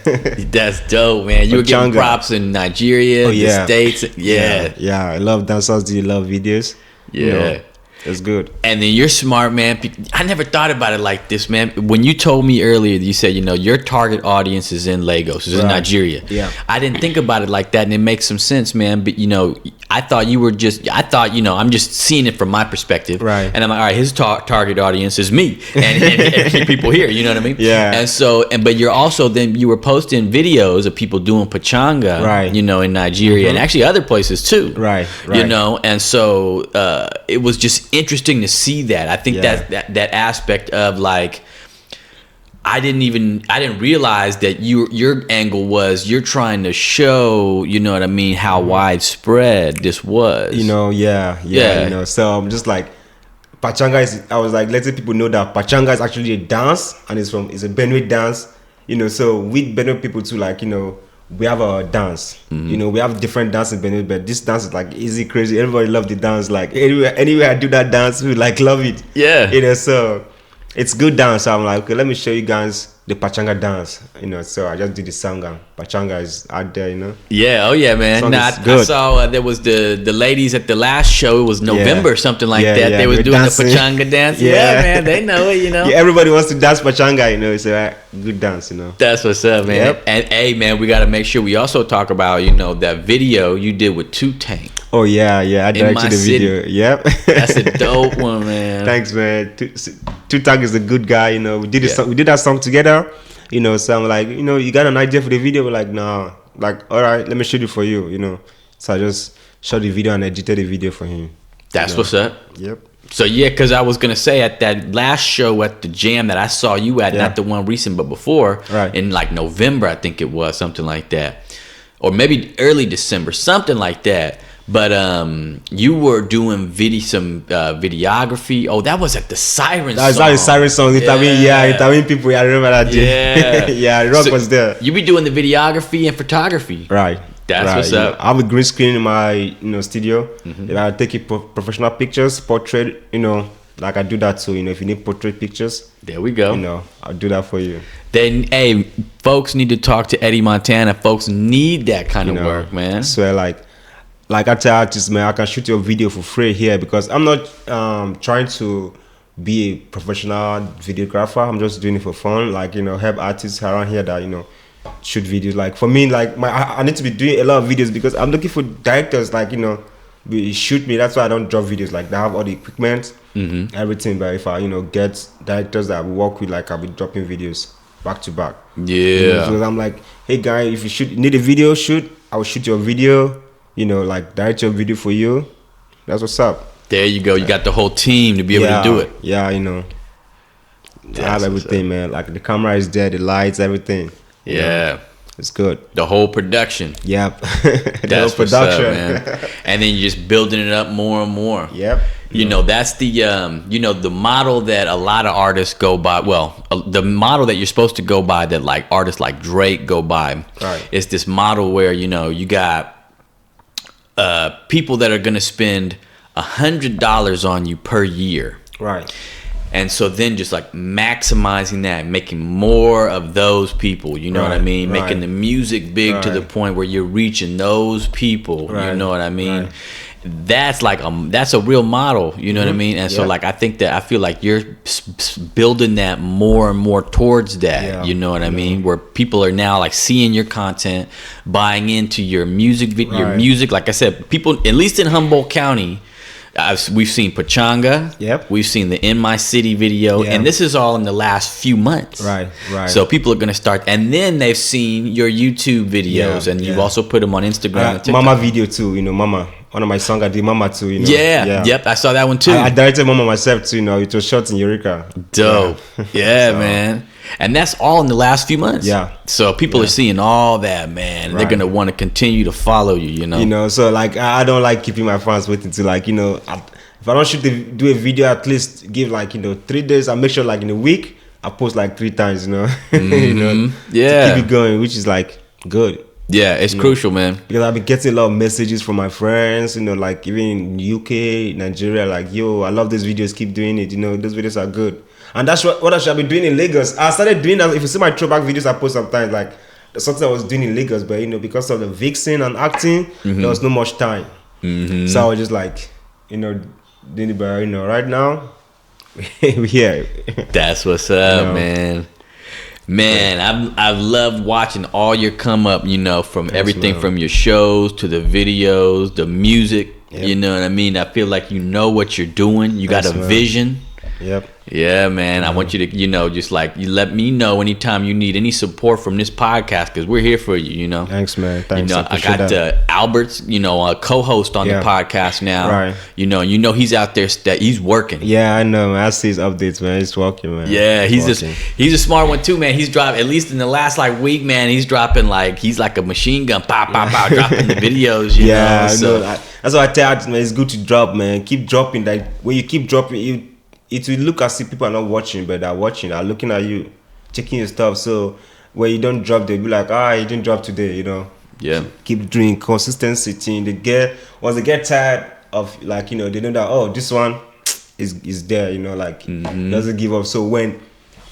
That's dope, man. You were getting props in Nigeria, the States. Yeah, I love dancers, do you love videos? Yeah. You know, it's good. And then you're smart, man. I never thought about it like this, man. When you told me earlier, you said, you know, your target audience is in Lagos, is in Nigeria. Yeah. I didn't think about it like that, and it makes some sense, man. But, you know, I thought, you know, I'm just seeing it from my perspective. Right. And I'm like, all right, his target audience is me and people here, you know what I mean? Yeah. And so, but you're also, then you were posting videos of people doing Pachanga, right, you know, in Nigeria and actually other places too. Right. You know, and so it was just interesting to see that. I think that aspect of like, I didn't realize that your angle was you're trying to show, you know what I mean, how widespread this was. You know, yeah. You know, so I'm just like, Pachanga I was like letting people know that Pachanga is actually a dance and it's a Benue dance. You know, so with Benue people too, like, you know, we have a dance. You know, we have different dances in Benue, but this dance is like easy, crazy. Everybody love the dance. Like anywhere I do that dance, we like love it. Yeah. You know, so it's good dance. So I'm like, okay, let me show you guys the Pachanga dance. You know, so I just did the song and Pachanga is out there, you know. Yeah, oh yeah, man. I saw there was the ladies at the last show. It was November, something like that. They was doing dancing. The Pachanga dance. Yeah, man, they know it, you know. Yeah, everybody wants to dance Pachanga, you know. It's a good dance, you know. That's what's up, man. Yep. And hey, man, we got to make sure we also talk about, you know, that video you did with 2 Tank. Oh yeah, I directed the video. Yep. That's a dope one, man. Thanks, man. 2 Tank is a good guy, you know. We did that song together, you know. So I'm like, you know, you got an idea for the video? We're like, nah. Like, all right, let me shoot it for you, you know. So I just shot the video and edited the video for him. That's what's up. Yep. So yeah, because I was gonna say at that last show at the Jam that I saw you at, not the one recent but before, in like November, I think it was, something like that, or maybe early December, something like that. But you were doing videography. Oh, that was at the Siren song. That's the Siren song. Italian people. I remember that day. Yeah, Rock was there. You be doing the videography and photography. Right. That's what's up. I have a green screen in my studio. If I take professional pictures, portrait, you know, like I do that too. You know, if you need portrait pictures, there we go. You know, I'll do that for you. Then, hey, folks need to talk to Eddy Montana. Folks need that kind of work, man. I swear, like I tell artists, man, I can shoot your video for free here because I'm not trying to be a professional videographer. I'm just doing it for fun. Like, you know, help artists around here that, you know, shoot videos. Like for me, like I need to be doing a lot of videos because I'm looking for directors, like, you know, shoot me. That's why I don't drop videos. Like, they have all the equipment, everything. But if I, get directors that I work with, like, I'll be dropping videos back to back. Yeah. So I'm like, hey guy, if you need a video shoot, I will shoot your video. Like, direct your video for you. That's what's up. There you go. You got the whole team to be able to do it. Yeah, I have everything, man. Like, the camera is there, the lights, everything. Yeah. It's good. The whole production. Yep. That's what's up, man. And then you're just building it up more and more. Yep. That's the the model that a lot of artists go by. Well, the model that you're supposed to go by, that like artists like Drake go by, right, is this model where you got people that are gonna spend $100 on you per year. Right. And so then just like maximizing that, making more of those people, you know what I mean? Right. Making the music big to the point where you're reaching those people, you know what I mean? Right. That's like that's a real model, you know what I mean? And so like I feel like you're building that more and more towards that, you know what I mean? Where people are now like seeing your content, buying into your music, your music. Like I said, people, at least in Humboldt County, we've seen Pachanga. Yep. We've seen the In My City video, and this is all in the last few months. Right. So people are gonna start, and then they've seen your YouTube videos, and you've also put them on Instagram. And Mama video too. Mama. One of my songs I did, Mama too. Yep. I saw that one too. I directed Mama myself too. It was shot in Eureka. Dope. Yeah, man. And that's all in the last few months. Yeah. So people are seeing all that, man. And they're gonna want to continue to follow you. So like I don't like keeping my fans waiting to like if I don't do a video, at least give like 3 days. I make sure like in a week I post like 3 times. To keep it going, which is like good. Yeah, it's crucial, man. Because I've been getting a lot of messages from my friends, like even in UK, Nigeria, like, yo, I love these videos, keep doing it. Those videos are good. And that's what I should have been doing in Lagos. I started doing that. If you see my throwback videos I post sometimes, like something I was doing in Lagos, but because of the vixen and acting, there was no much time. So I was just like, doing it, but right now, we're here. That's what's up, man. Man, I've loved watching all your come up, from everything from your shows to the videos, the music, you know what I mean? I feel like you know what you're doing. You got a vision. Yep. Yeah, man. I want you to, just like you let me know anytime you need any support from this podcast, because we're here for you. Thanks, man. Thanks. I got Albert's, a co-host on the podcast now. Right. He's out there. He's working. Yeah, I know, man. I see his updates, man. He's working, man. Yeah, he's a smart one too, man. He's dropped, at least in the last week, man. He's dropping he's like a machine gun, pow, dropping the videos. You know? So that's why I tell you, man. It's good to drop, man. Keep dropping. Like when you keep dropping, it will look as if people are not watching, but they're watching, they're looking at you, checking your stuff. So when you don't drop, they'll be like, you didn't drop today, Yeah. Keep doing consistency thing. Once they get tired of they know that, this one is there, doesn't give up. So when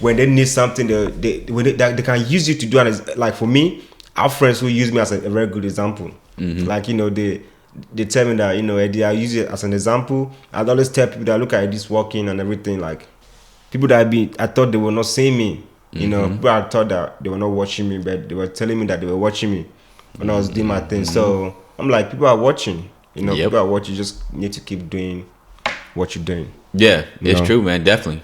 they need something, they can use you to do it. Like for me, our friends who use me as a very good example. They tell me that, Eddie, I use it as an example. I'd always tell people that look at this working and everything, like people that I thought they were not seeing me, people I thought that they were not watching me, but they were telling me that they were watching me when I was doing my thing. So I'm like, people are watching, people are watching. You just need to keep doing what you're doing. Yeah, it's true, man. Definitely.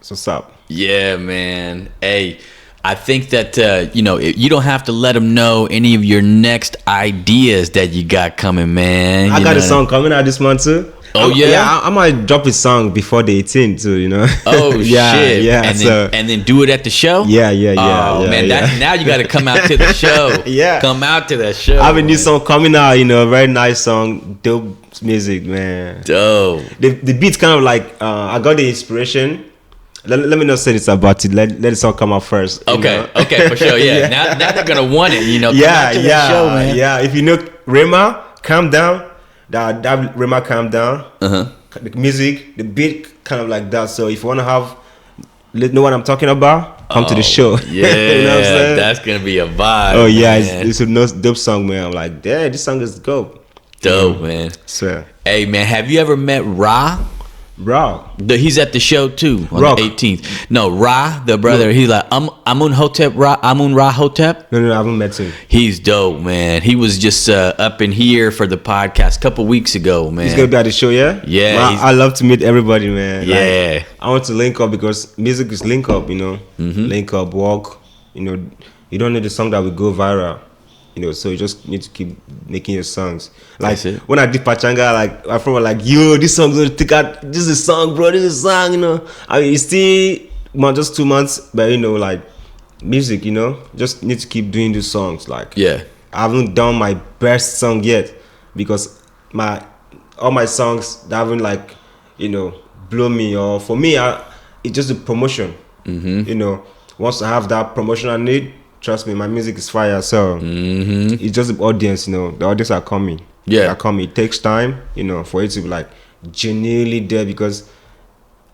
So what's up? Yeah, man. Hey, I think that, you don't have to let them know any of your next ideas that you got coming, man. I got a song coming out this month too. Oh, yeah? I might drop a song before the 18th too, Oh, shit. Yeah. And then do it at the show? Yeah. Oh, man, now you got to come out to the show. Yeah. Come out to the show. I have a new song coming out, very nice song, dope music, man. Dope. The beat's kind of like, I got the inspiration. Let me not say this about it. Let the song come out first. Okay, for sure. Yeah. Now they're gonna want it. Come out to the show, man. Yeah. If you know Rema, Calm Down. That Rema, Calm Down. The music, the beat, kind of like that. So if you wanna know what I'm talking about, come to the show. Yeah, you know what I'm saying? That's gonna be a vibe. Oh yeah, it's a dope song, man. I'm like, damn, this song is dope. Dope, man. Swear. Hey, man, have you ever met Ra? Bro. He's at the show too on Rock. the 18th. No, Ra, the brother. He's like Amun Ra Hotep. No, I haven't met him. He's dope, man. He was just up in here for the podcast a couple weeks ago, man. He's gonna be at the show, yeah. Yeah. Man, I love to meet everybody, man. Yeah. Like, I want to link up because music is link up, you know. Link up, walk. You know, you don't need a song that will go viral. You know, so you just need to keep making your songs. Like when I did Pachanga, like my friend was like, "Yo, this song's gonna take out. This is a song, bro. This is a song." You know, I mean, it's still just 2 months, but you know, like music, you know, just need to keep doing these songs. Like, Yeah. I haven't done my best song yet because all my songs they haven't like, you know, blow me or for me, it's just a promotion. You know, once I have that promotion I need. Trust me, my music is fire. So it's just the audience, you know. The audience are coming. Yeah, they are coming. It takes time, you know, for it to be like genuinely there because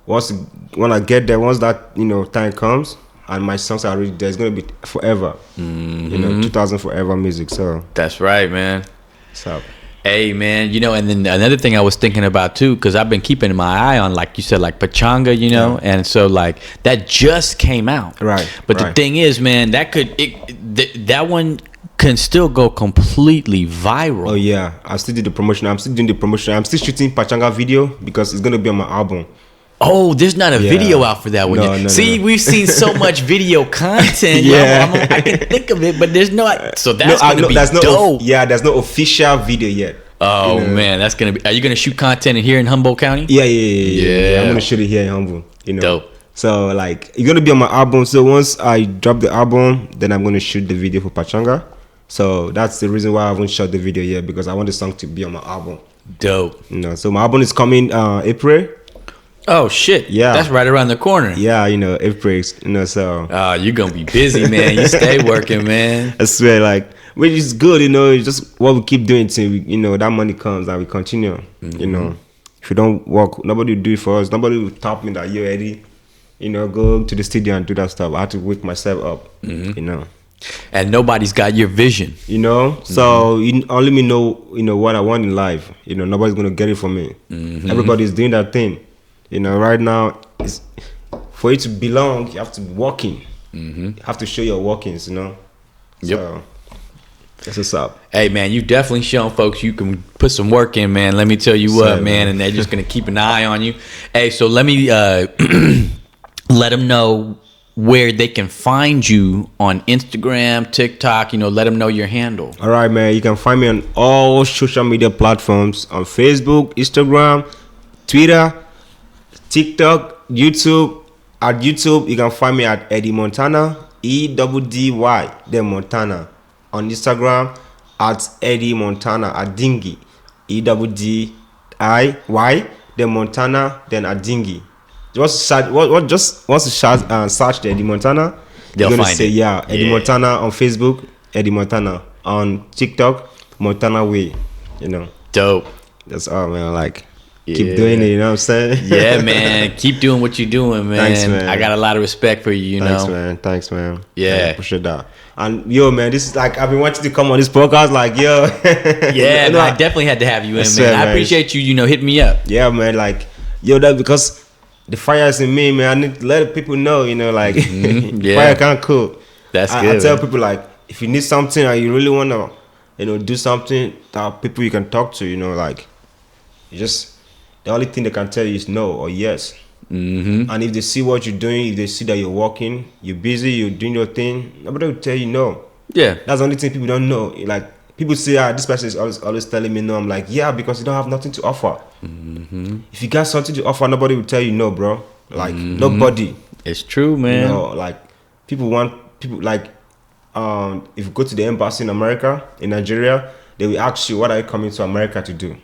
when I get there, once that you know time comes and my songs are already there, it's gonna be forever. You know, 2000 forever music. So that's right, man. What's up? Hey, man, you know, and then another thing I was thinking about too, because I've been keeping my eye on, like you said, like Pachanga, you know, and so like that just came out, right? But the thing is, man, that one can still go completely viral. Oh yeah, I still did the promotion. I'm still doing the promotion. I'm still shooting Pachanga video because it's gonna be on my album. Oh, there's not a video out for that one yet. No, See, we've seen so much video content. Yeah. I can think of it, but there's no. So that's gonna be dope. There's no official video yet. Oh, you know? man, that's gonna be. Are you gonna shoot content in here in Humboldt County? Yeah. I'm gonna shoot it here in Humboldt. You know. Dope. So like, it's gonna be on my album. So once I drop the album, then I'm gonna shoot the video for Pachanga. So that's the reason why I haven't shot the video yet because I want the song to be on my album. Dope. You know. So my album is coming April. Oh shit! Yeah, that's right around the corner. Yeah, you know, April. You know, so. You're gonna be busy, man. You stay working, man. I swear, like, which is good, you know. It's just what we keep doing till you know that money comes and we continue. You know, if we don't work, nobody will do it for us. Nobody will tap me that yo, Eddie, you know, go to the studio and do that stuff. I have to wake myself up. You know, and nobody's got your vision. You know, so you only me know, you know, what I want in life. You know, nobody's gonna get it from me. Everybody's doing that thing. You know, right now, it's, for you to belong, you have to be working. You have to show your workings, you know. Yep. So, that's what's up. Hey, man, you definitely shown folks you can put some work in, man. Let me tell you what, man, and they're just going to keep an eye on you. Hey, so let me let them know where they can find you on Instagram, TikTok, you know, let them know your handle. All right, man. You can find me on all social media platforms on Facebook, Instagram, Twitter, TikTok, YouTube. At YouTube, you can find me at Eddy Montana, EDDY, then Montana. On Instagram, at Eddy Montana, at Dingy, EDDIY, then Montana, then at Dingy. Just search, just once you search the Eddy Montana, they'll you're gonna find say, it. Eddy Montana on Facebook, Eddy Montana on TikTok, Montana Way. You know. Dope. That's all, man. Like. Keep doing it, you know what I'm saying? Yeah, man. Keep doing what you're doing, man. Thanks, man. I got a lot of respect for you, Thanks, man. Yeah. I appreciate that. And yo, man, this is like, I've been wanting to come on this podcast, like, yo. Yeah, no, I definitely had to have you in, man. I appreciate you, you know, hit me up. Yeah, man, like, yo, that because the fire is in me, man. I need to let people know, you know, like, fire can't cook. That's good. I tell people, like, if you need something or you really want to, you know, do something, that people you can talk to, you know, like, you just, the only thing they can tell you is no or yes. And if they see what you're doing, if they see that you're working, you're busy, you're doing your thing, nobody will tell you no. Yeah. That's the only thing people don't know. Like, people say, this person is always telling me no. I'm like, yeah, because you don't have nothing to offer. If you got something to offer, nobody will tell you no, bro. Like, nobody. It's true, man. You know, like, people like, if you go to the embassy in America, in Nigeria, they will ask you, what are you coming to America to do?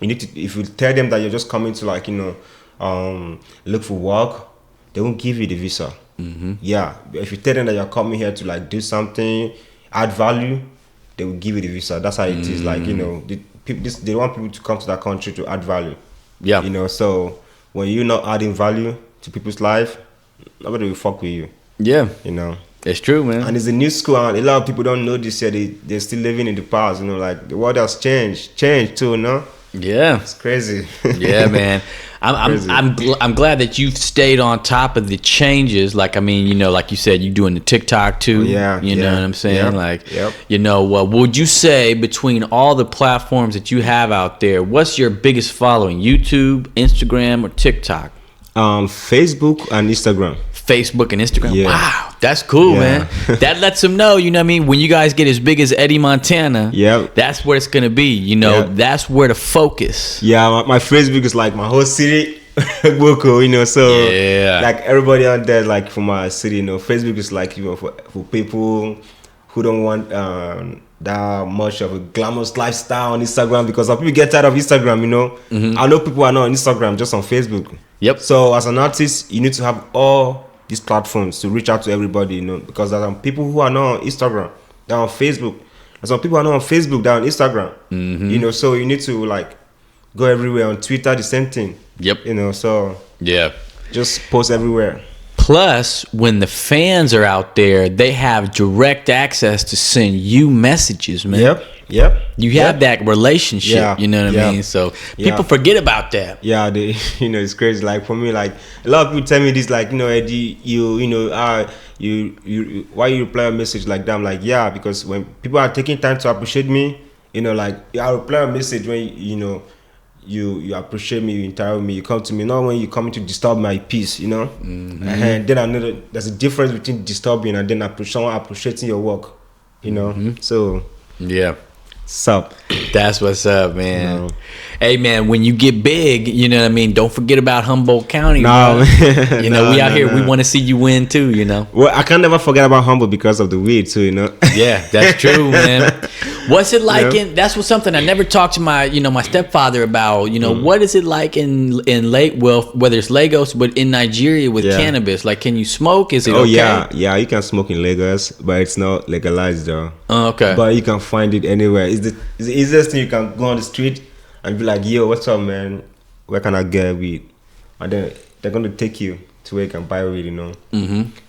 You need to, if you tell them that you're just coming to, like, you know, look for work, they won't give you the visa. Yeah, but if you tell them that you're coming here to, like, do something, add value, they will give you the visa. That's how it is. Like, you know, they want people to come to that country to add value. Yeah. You know, so when you're not adding value to people's life, nobody will fuck with you. Yeah. You know. It's true, man. And it's a new school, and a lot of people don't know this yet. They're still living in the past, you know, like, the world has changed too, no? Yeah, it's crazy. Yeah, man. I'm glad that you've stayed on top of the changes. Like, I mean, you know, like you said, you doing the TikTok too. Yeah, you know what I'm saying? Yep, like, yep. you know, what would you say between all the platforms that you have out there? What's your biggest following? YouTube, Instagram, or TikTok? Facebook and Instagram. Facebook and Instagram. Yeah. Wow, that's cool, man. That lets them know, you know what I mean, when you guys get as big as Eddy Montana, that's where it's gonna be. You know, that's where to focus. Yeah, my Facebook is like my whole city. Boko, you know, so like everybody out there, like from my city, you know, Facebook is like, you know, for people who don't want that much of a glamorous lifestyle on Instagram, because some people get tired of Instagram, you know. I know people are not on Instagram, just on Facebook. Yep. So as an artist, you need to have all these platforms to reach out to everybody, you know, because there are people who are not on Instagram, they're on Facebook. There's some people who are not on Facebook, they're on Instagram. You know, so you need to like go everywhere. On Twitter, the same thing. Yep. You know, so just post everywhere. Plus, when the fans are out there, they have direct access to send you messages, man. Yep. You have that relationship, you know what I mean? So people forget about that. Yeah, you know, it's crazy. Like for me, like a lot of people tell me this, like, you know, Eddie, you know, why you reply a message like that? I'm like, yeah, because when people are taking time to appreciate me, you know, like I reply a message when you know you appreciate me, you interview me, you come to me, not when you come to disturb my peace, you know. And then I know that there's a difference between disturbing and then someone appreciating your work, you know. So what's up? That's what's up, man. Hey, man, when you get big, you know what I mean, don't forget about Humboldt County. No, you know, we out here, we want to see you win too, you know. Well, I can never forget about Humboldt because of the weed too, you know. Yeah, that's true, man. What's it like that's what something I never talked to my, you know, my stepfather about, you know, what is it like in whether it's Lagos, but in Nigeria with cannabis? Like, can you smoke? Is it okay? Yeah, you can smoke in Lagos, but it's not legalized though. Oh, okay. But you can find it anywhere. It's the easiest thing. You can go on the street and be like, yo, what's up, man? Where can I get weed? And then they're going to take you to where you can buy weed, you know.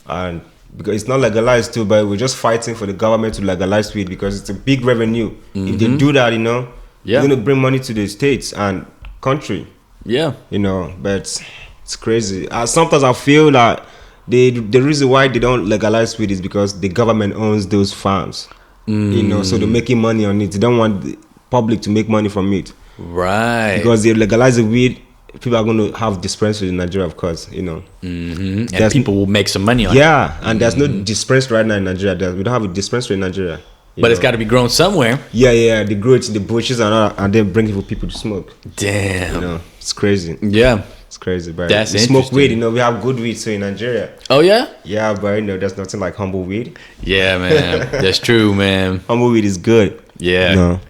And because it's not legalized too, but we're just fighting for the government to legalize weed because it's a big revenue. If they do that, you know, they're going to bring money to the states and country. Yeah. You know, but it's crazy. Sometimes I feel that the reason why they don't legalize weed is because the government owns those farms. You know, so they're making money on it. They don't want the public to make money from it. Right. Because they legalize the weed, people are going to have dispensaries in Nigeria, of course, you know. And people will make some money on it. Yeah, and there's no dispensary right now in Nigeria. We don't have a dispensary in Nigeria. But it's got to be grown somewhere. Yeah, they grow it in the bushes and then bring it for people to smoke. Damn. You know, it's crazy. Yeah. It's crazy, but that's we smoke weed, you know, we have good weed too in Nigeria. Oh yeah? Yeah, but you know, there's nothing like humble weed. Yeah, man. That's true, man. Humble weed is good. Yeah. No.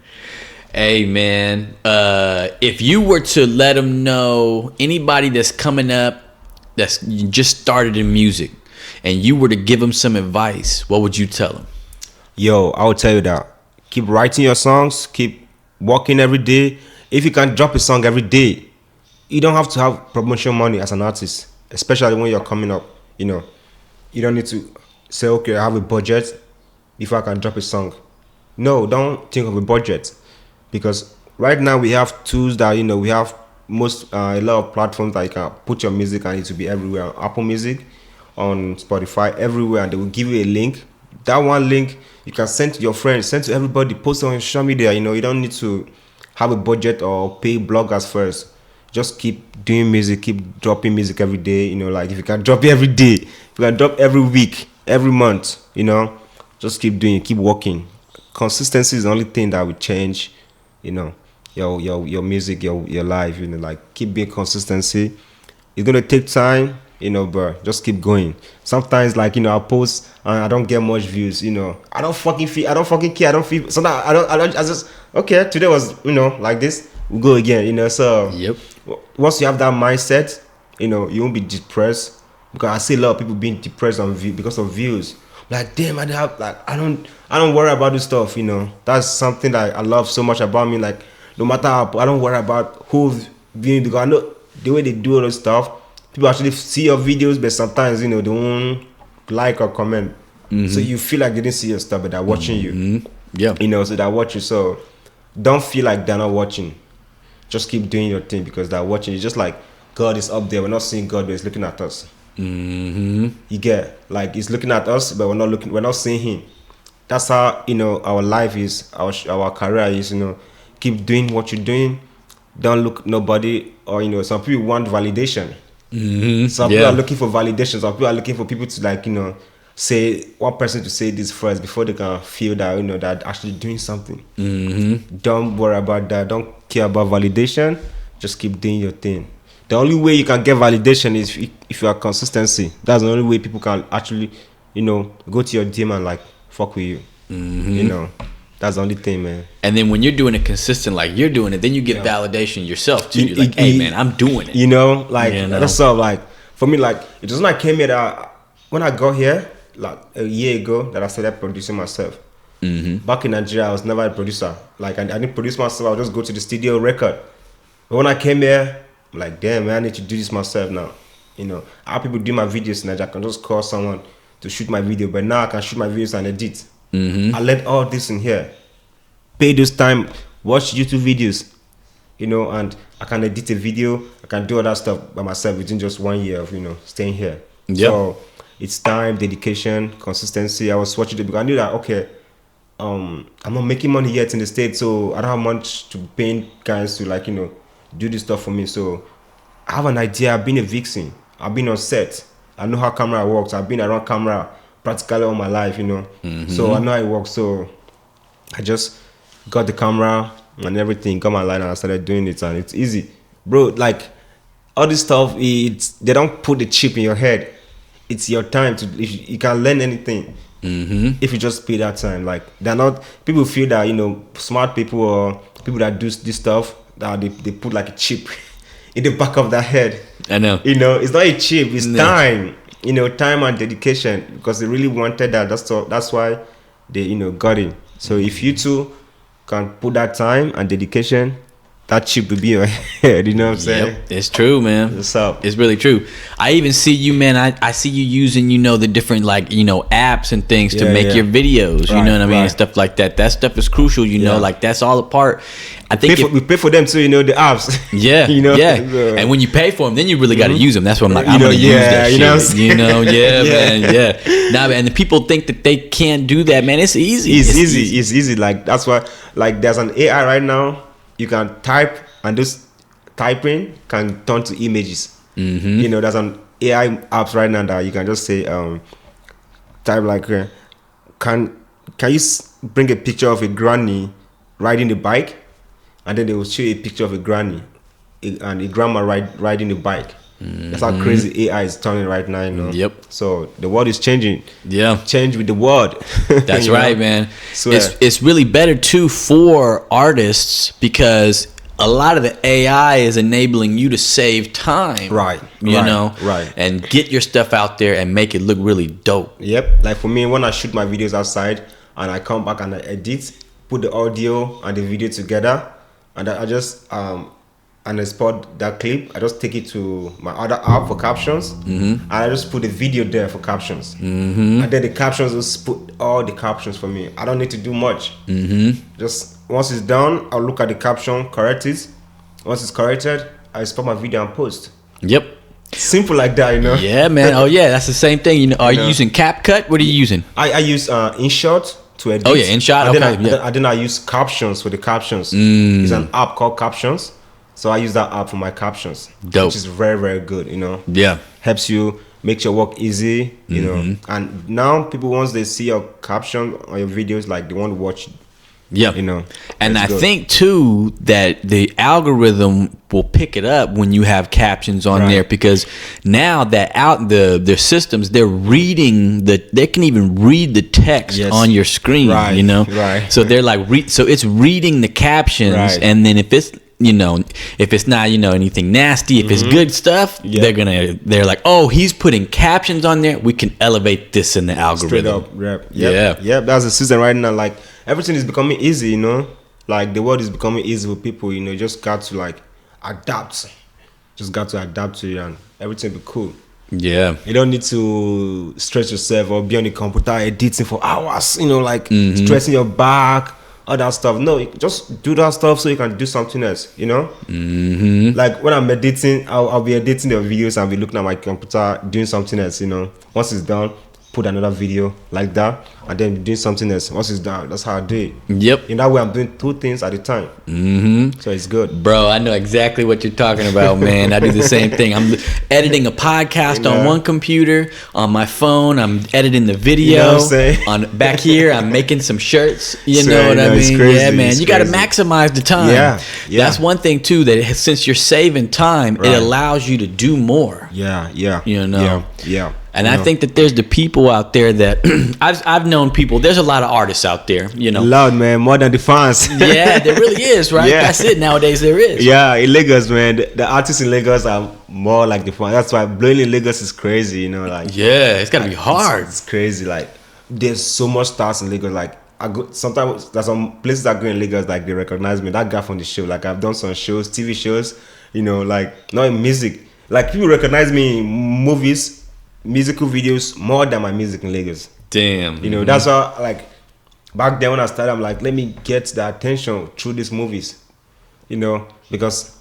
Hey, man, if you were to let them know, anybody that's coming up, that's just started in music, and you were to give them some advice, what would you tell them? Yo, I would tell you that keep writing your songs, keep working every day. If you can drop a song every day, you don't have to have promotion money as an artist, especially when you're coming up. You know, you don't need to say, okay, I have a budget before I can drop a song. No, don't think of a budget, because right now we have tools that, you know, we have a lot of platforms that you can put your music and it will be everywhere. On Apple Music, on Spotify, everywhere, and they will give you a link. That one link you can send to your friends, send to everybody, post it on social media. You know, you don't need to have a budget or pay bloggers first. Just keep doing music, keep dropping music every day. You know, like if you can drop it every day, if you can drop every week, every month, you know, just keep doing it, keep working. Consistency is the only thing that will change, you know, your music, your life. You know, like keep being consistency. It's gonna take time, you know, but just keep going. Sometimes, like, you know, I post and I don't get much views. You know, I don't fucking care. I don't feel. Sometimes I just okay. Today was, you know, like this. We'll go again, you know. So once you have that mindset, you know, you won't be depressed, because I see a lot of people being depressed because of views. Like, damn, I don't worry about this stuff, you know. That's something that I love so much about me. Like, no matter how, I don't worry about who's viewing, because I know the way they do all this stuff, people actually see your videos, but sometimes, you know, they won't like or comment. So you feel like they didn't see your stuff, but they're watching you. Yeah, you know, so they're watching. So don't feel like they're not watching. just keep doing your thing because they're watching. It's just like God is up there. We're not seeing God, but He's looking at us. You get like He's looking at us, but we're not seeing Him. That's how our life is, our career is. Keep doing what you're doing. Don't look nobody, or some people want validation. Some people are looking for validation. Some people are looking for people to say one person to say this first before they can feel that they're actually doing something. Don't worry about that. Don't care about validation. Just keep doing your thing. The only way you can get validation is if you are consistency. That's the only way people can actually go to your DM and fuck with you. That's the only thing, man. And then when you're doing it consistent, like you're doing it, then you get validation yourself too. You're like, hey man, I'm doing it. That's all. For me, it wasn't I came here that when I got here a year ago that I started producing myself. Back in Nigeria, I was never a producer. I didn't produce myself. I would just go to the studio record. But when I came here, I'm like, damn man, I need to do this myself now. How people do my videos in Nigeria, I can just call someone to shoot my video, but now I can shoot my videos and edit. I learned all this in here. Pay this time, watch YouTube videos, and I can edit a video. I can do all that stuff by myself within just 1 year of staying here. So it's time, dedication, consistency. I was watching it because I knew that okay, I'm not making money yet in the States, so I don't have much to pay guys to do this stuff for me. So I have an idea. I've been a vixen. I've been on set. I know how camera works. I've been around camera practically all my life, So I know how it works. So I just got the camera and everything, got my line, and I started doing it, and it's easy, bro. All this stuff, they don't put the chip in your head. It's your time if you can learn anything. If you just pay that time, they're not people feel that smart people or people that do this stuff that they put a chip in the back of their head. I know. It's not a chip. It's time. Time and dedication, because they really wanted that. That's why they got it. So if you two can put that time and dedication, that chip will be in your head. You know what I'm saying? Yep, it's true, man. What's up? It's really true. I even see you, man. I see you using the different apps and things to make your videos. You know what I mean? And stuff like that. That stuff is crucial. That's all a part. I think we pay for them too. The apps. Yeah. Yeah. And when you pay for them, then you really got to use them. That's what I'm like. I'm gonna use that shit. Man. Yeah. Nah, man. And the people think that they can't do that, man. It's easy. It's easy. That's why. There's an AI right now. You can type, and this typing can turn to images. There's an AI apps right now that you can just say, type can you bring a picture of a granny riding the bike, and then they will show you a picture of a granny and a grandma riding the bike. That's how crazy AI is turning right now. Yep. So the world is changing. Yeah. Change with the world. That's right, man. It's really better too for artists, because a lot of the AI is enabling you to save time. Right. Right. And get your stuff out there and make it look really dope. Yep. For me, when I shoot my videos outside and I come back and I edit, put the audio and the video together, and I just and export that clip, I just take it to my other app for captions, and I just put the video there for captions, and then the captions just put all the captions for me. I don't need to do much. Just once it's done, I'll look at the caption, correct it. Once it's corrected, I export my video and post. Yep. Simple like that, Yeah, man. Oh yeah, that's the same thing. Are you using CapCut? What are you using? I use InShot to edit. Oh yeah, InShot. And then I use captions for the captions. It's an app called Captions. So I use that app for my captions, Dope. Which is very, very good, Yeah. Helps you, makes your work easy, know. And now people, once they see your caption on your videos, they want to watch, And I think too that the algorithm will pick it up when you have captions on there, because now that their systems, they can even read the text on your screen, Right. So they're so it's reading the captions, and then if it's if it's not anything nasty, if it's good stuff, they're like, oh, he's putting captions on there, we can elevate this in the algorithm. Straight up. Yep. That's the season right now. Everything is becoming easy, the world is becoming easy for people. You just got to adapt. Just got to adapt to it, and everything will be cool. Yeah. You don't need to stretch yourself or be on the computer editing for hours, stressing your back all that stuff. No, you just do that stuff so you can do something else, you know? Mm-hmm. Like when I'm editing, I'll be editing the videos, I'll be looking at my computer, doing something else, you know? Once it's done, put another video like that, and then doing something else. Once it's done, that's how I do it. Yep. In that way, I'm doing 2 things at a time. Mm-hmm. So it's good. Bro, I know exactly what you're talking about, man. I do the same thing. I'm editing a podcast on one computer, on my phone. I'm editing the video. You know what I'm saying? On back here, I'm making some shirts. You So, know what I it's mean? crazy, Yeah, man. it's You got to crazy. maximize the time. Yeah. That's one thing too. That since you're saving time, Right. it allows you to do more. Yeah. You know? Yeah. And I think that there's the people out there that I've known people. There's a lot of artists out there, you know. Loud, man, more than the fans. Yeah, there really is, right? Yeah. That's it. Nowadays, there is. Yeah, in Lagos, man, the artists in Lagos are more like the fans. That's why blowing in Lagos is crazy, you know, like. Yeah, it's gotta be hard. It's crazy. Like, there's so much stars in Lagos. Like, I go sometimes. There's some places I go in Lagos, like they recognize me. That guy from the show. Like, I've done some shows, TV shows. You know, like not in music. Like people recognize me in movies, musical videos more than my music in Lagos. Damn. You know, that's why, like, back then when I started, I'm like, let me get the attention through these movies, you know, because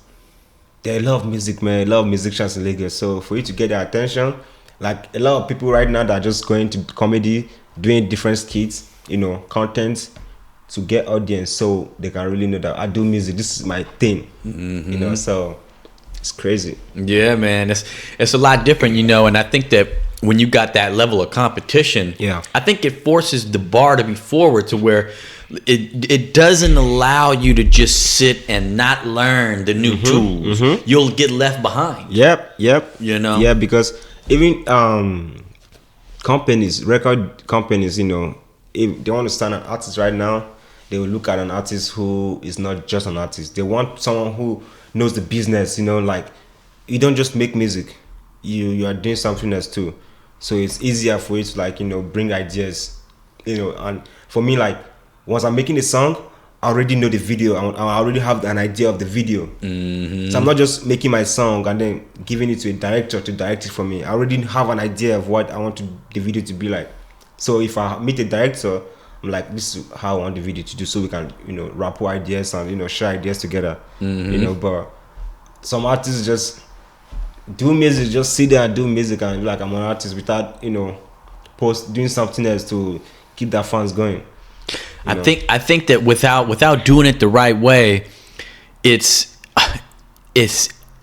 they love music, man. They love musicians in Lagos. So for you to get their attention, like a lot of people right now that are just going to comedy, doing different skits, you know, content to get audience so they can really know that I do music. This is my thing, you know, so it's crazy. Yeah, man. It's a lot different, you know, and I think that when you got that level of competition, Yeah. I think it forces the bar to be forward to where it doesn't allow you to just sit and not learn the new tools. You'll get left behind. Yep. You know? Yeah, because even companies, record companies, you know, if they want to sign an artist right now, they will look at an artist who is not just an artist. They want someone who knows the business, you know, like you don't just make music, you are doing something else too. So it's easier for you to, like, you know, bring ideas, you know. And for me, like, once I'm making a song, I already know the video. I already have an idea of the video. So I'm not just making my song and then giving it to a director to direct it for me. I already have an idea of what I want the video to be like. So if I meet a director, I'm like, this is how I want the video to do, so we can, you know, rapport ideas and, you know, share ideas together. You know, but some artists just do music, just sit there and do music and be like, I'm an artist, without, you know, doing something else to keep their fans going. I think that without doing it the right way, it's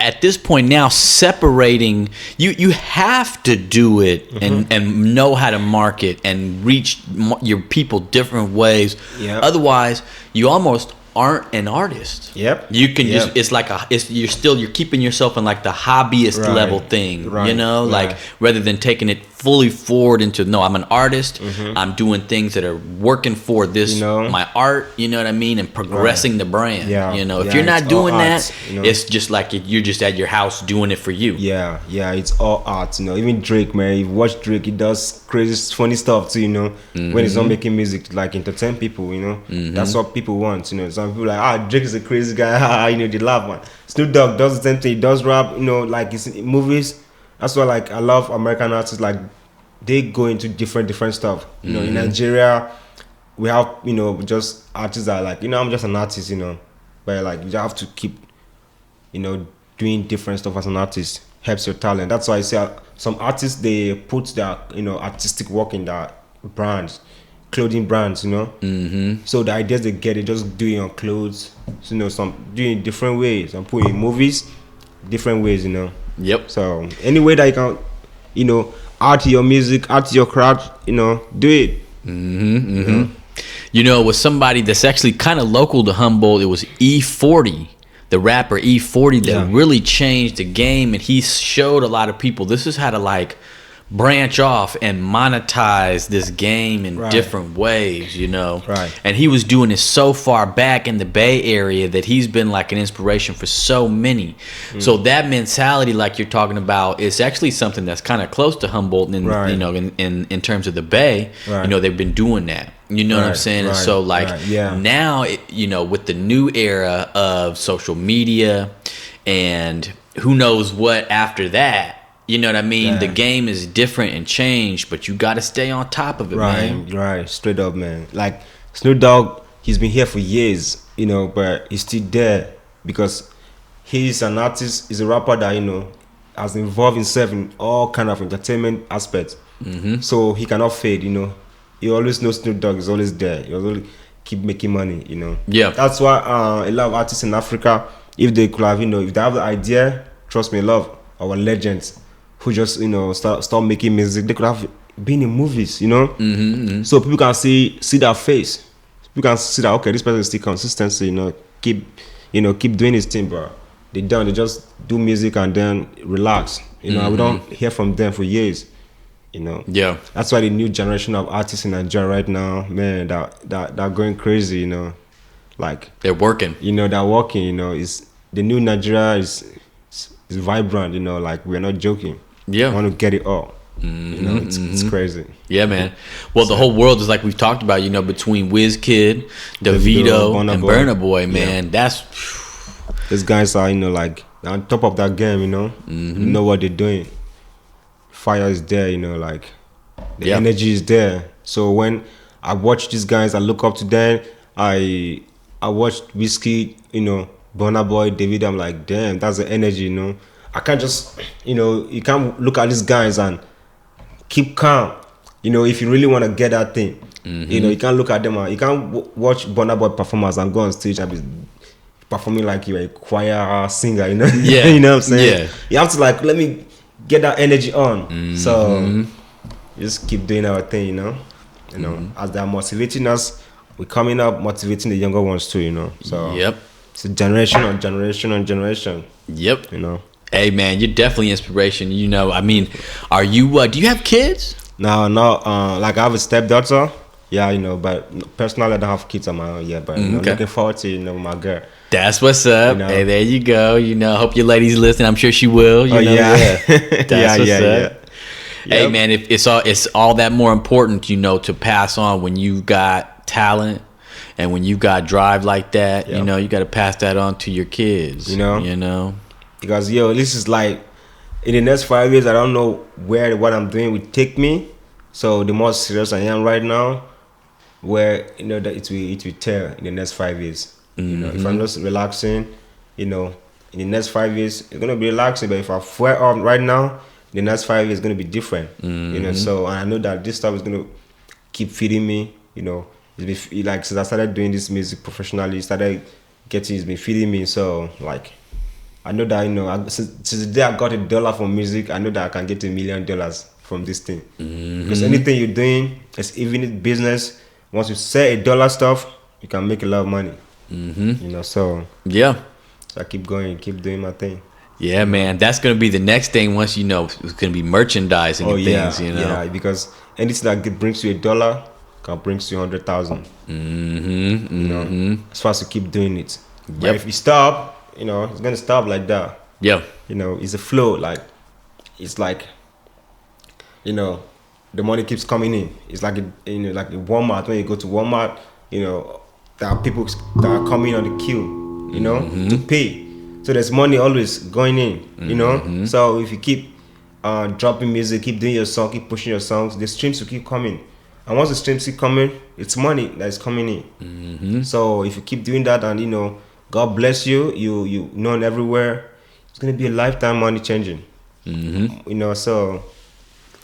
at this point now separating. You have to do it and know how to market and reach your people different ways. Yep. Otherwise, you almost aren't an artist. Yep. You can just, it's like you're keeping yourself in like the hobbyist level thing, you know, like rather than taking it fully forward into, no, I'm an artist. I'm doing things that are working for this, You know? my art, you know what I mean? And progressing the brand, Yeah. you know, if Yeah, you're not it's all doing art, that, you know? it's just like you're just at your house doing it for you. Yeah, it's all art, you know. Even Drake, man, you watch Drake, he does crazy, funny stuff too, you know. When he's not making music to, like, entertain people, you know. That's what people want, you know. Some people like, Drake is a crazy guy, you know, they laugh, man. Snoop Dogg does the same thing, he does rap, you know, like it's in movies. That's why, like, I love American artists, like, they go into different stuff. You know, in Nigeria, we have, you know, just artists that are like, you know, I'm just an artist, you know. But, like, you have to keep, you know, doing different stuff as an artist. Helps your talent. That's why I say some artists, they put their, you know, artistic work in their brands, clothing brands, you know. So the ideas they get, they just do it on clothes. So, you know, some doing it different ways. Some put in movies, different ways, you know. Yep. So any way that you can, you know, add to your music, add to your craft, you know, do it. You know, it was somebody that's actually kind of local to Humboldt. It was E40, the rapper E40, that really changed the game, and he showed a lot of people this is how to, like, branch off and monetize this game in different ways, you know. And he was doing it so far back in the Bay Area that he's been like an inspiration for so many. So that mentality, like you're talking about, is actually something that's kind of close to Humboldt, and you know, in terms of the Bay, you know, they've been doing that. You know what I'm saying? And so, like, now, you know, with the new era of social media and who knows what after that, you know what I mean? The game is different and changed, but you got to stay on top of it, man. Right, straight up, man. Like, Snoop Dogg he's been here for years, you know, but he's still there because he's an artist, he's a rapper that, you know, has involved himself in all kind of entertainment aspects. So he cannot fade, you know. He always knows Snoop Dogg is always there. He always keep making money, you know. Yeah. That's why a lot of artists in Africa, if they could have, you know, if they have the idea, trust me, a lot of our legends who just, you know, start making music, they could have been in movies, you know. So people can see their face. People can see that, okay, this person is still consistency, you know, keep doing his thing, bro. They just do music and then relax. You know, we don't hear from them for years. You know, yeah. That's why the new generation of artists in Nigeria right now, man, that going crazy. You know, like they're working. You know, they're working. You know, is the new Nigeria is vibrant. You know, like we're not joking. Yeah, I want to get it all. You know, it's crazy. Yeah, man. Well, the whole world is like we've talked about. You know, between Wiz Kid, Davido, and Burna Boy, man, that's. These guys are, you know, like on top of that game, you know. You know what they're doing. Fire is there, you know, like the energy is there. So when I watch these guys, I look up to them. I watched Wiz Kid, you know, Burna Boy, Davido. I'm like, damn, that's the energy, you know. I can't just, you know, you can't look at these guys and keep calm. You know, if you really want to get that thing, you know, you can't look at them. You can't watch Burna Boy performance and go on stage and be performing like you're a choir singer, you know. Yeah. You know what I'm saying? Yeah. You have to like, let me get that energy on. So just keep doing our thing, you know. You know, as they're motivating us, we're coming up motivating the younger ones too, you know. So it's a generation on generation on generation. Yep. You know. Hey man, you're definitely inspiration. You know, I mean, are you? Do you have kids? No. Like I have a stepdaughter. Yeah, you know, but personally I don't have kids on my own yet. But you know, looking forward to, you know, my girl. That's what's up. You know? Hey, there you go. You know, hope your lady's listening. I'm sure she will. You know? Yeah. That's what's up. Hey man, it's all that more important, you know, to pass on when you got talent and when you got drive like that. You know, you got to pass that on to your kids. You know, because this is like in the next 5 years, I don't know where what I'm doing will take me. So the more serious I am right now, where you know that it will tell in the next 5 years. You know, if I'm just relaxing, you know, in the next 5 years it's gonna be relaxing. But if I flare up right now, the next 5 years is gonna be different. You know, so and I know that this stuff is gonna keep feeding me. You know, it's been like since I started doing this music professionally, it's been feeding me. So like, I know that, you know, since the day I got $1 from music, I know that I can get $1 million from this thing. Because anything you're doing, it's even in business. Once you sell $1 stuff, you can make a lot of money. You know, so so I keep going, keep doing my thing. Yeah, man, that's gonna be the next thing. Once you know, it's gonna be merchandising and things. You know, yeah, because anything that brings you $1 can bring you 100,000. You know, as far as you keep doing it. But if you stop, you know, it's gonna stop like that. Yeah, you know, it's a flow. Like it's like, you know, the money keeps coming in. It's like like a Walmart. When you go to Walmart, you know, there are people that are coming on the queue, you know, to pay. So there's money always going in, you know. So if you keep dropping music, keep doing your song, keep pushing your songs, the streams will keep coming. And once the streams keep coming, it's money that is coming in. So if you keep doing that, and you know, God bless you, you known everywhere, it's gonna be a lifetime money changing. You know, so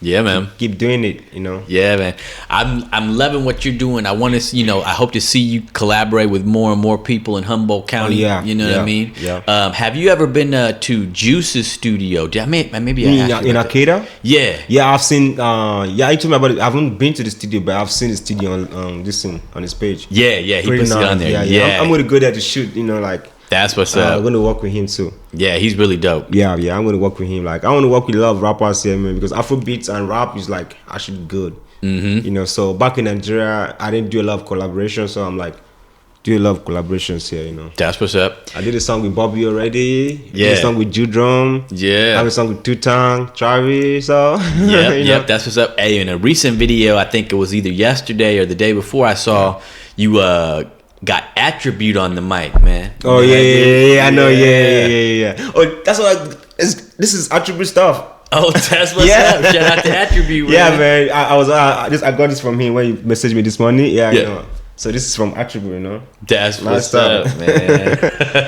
yeah, man, keep doing it, you know. Yeah, man, I'm loving what you're doing. I want to, you know, I hope to see you collaborate with more and more people in Humboldt County. You know what I mean? Yeah. Have you ever been to Juice's studio? Maybe I in Arcata? Yeah, I've seen. You told me about it. I haven't been to the studio, but I've seen the studio on this thing on his page. Yeah, he puts it on there. Yeah. I'm gonna go there to shoot. You know, like. That's what's up. I'm gonna work with him too. Yeah, he's really dope. Yeah, I'm gonna work with him. Like, I want to work with a lot of rappers here, man, because Afrobeats and rap is like actually good. You know, so back in Nigeria, I didn't do a lot of collaboration, so I'm like, do a lot of collaborations here. You know, that's what's up. I did a song with Bobby already. Did a song with Judrum. Yeah, I have a song with Tutang, Travis. So yep, that's what's up. Hey, in a recent video, I think it was either yesterday or the day before, I saw you got Attribute on the mic, man. Oh yeah, I know, yeah. Oh, that's what this is Attribute stuff. Oh, that's what's up. Shout out to Attribute, man. Yeah, man. I got this from him when you messaged me this morning. Yeah. You know. So this is from Attribute, you know. That's what's up, man.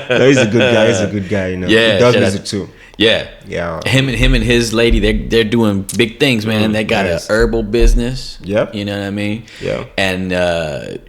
No, he's a good guy. He's a good guy, you know. Yeah, he does music too. Yeah. Him and his lady, they're doing big things, man. They got a herbal business. Yep. You know what I mean? Yeah. And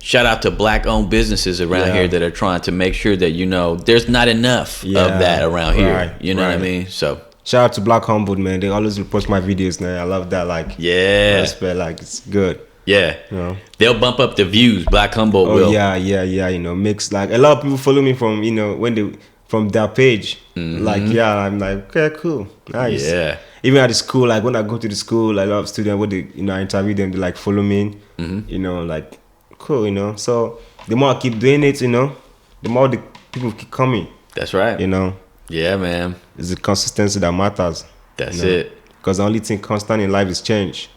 shout out to black-owned businesses around here that are trying to make sure that, you know, there's not enough of that around here. You know what I mean? So shout out to Black Humboldt, man. They always repost my videos, man. I love that. Like, respect, like, it's good. Yeah, you know, they'll bump up the views. Black Humboldt will. Yeah. You know, mix like a lot of people follow me from, you know, when they from their page. Like, I'm like, okay, cool, nice. Yeah. Even at the school, like when I go to the school, like, a lot of students, when they, you know, I interview them, they like follow me. You know, like, cool, you know. So the more I keep doing it, you know, the more the people keep coming. That's right. You know. Yeah, man. It's the consistency that matters. That's it. Because the only thing constant in life is change.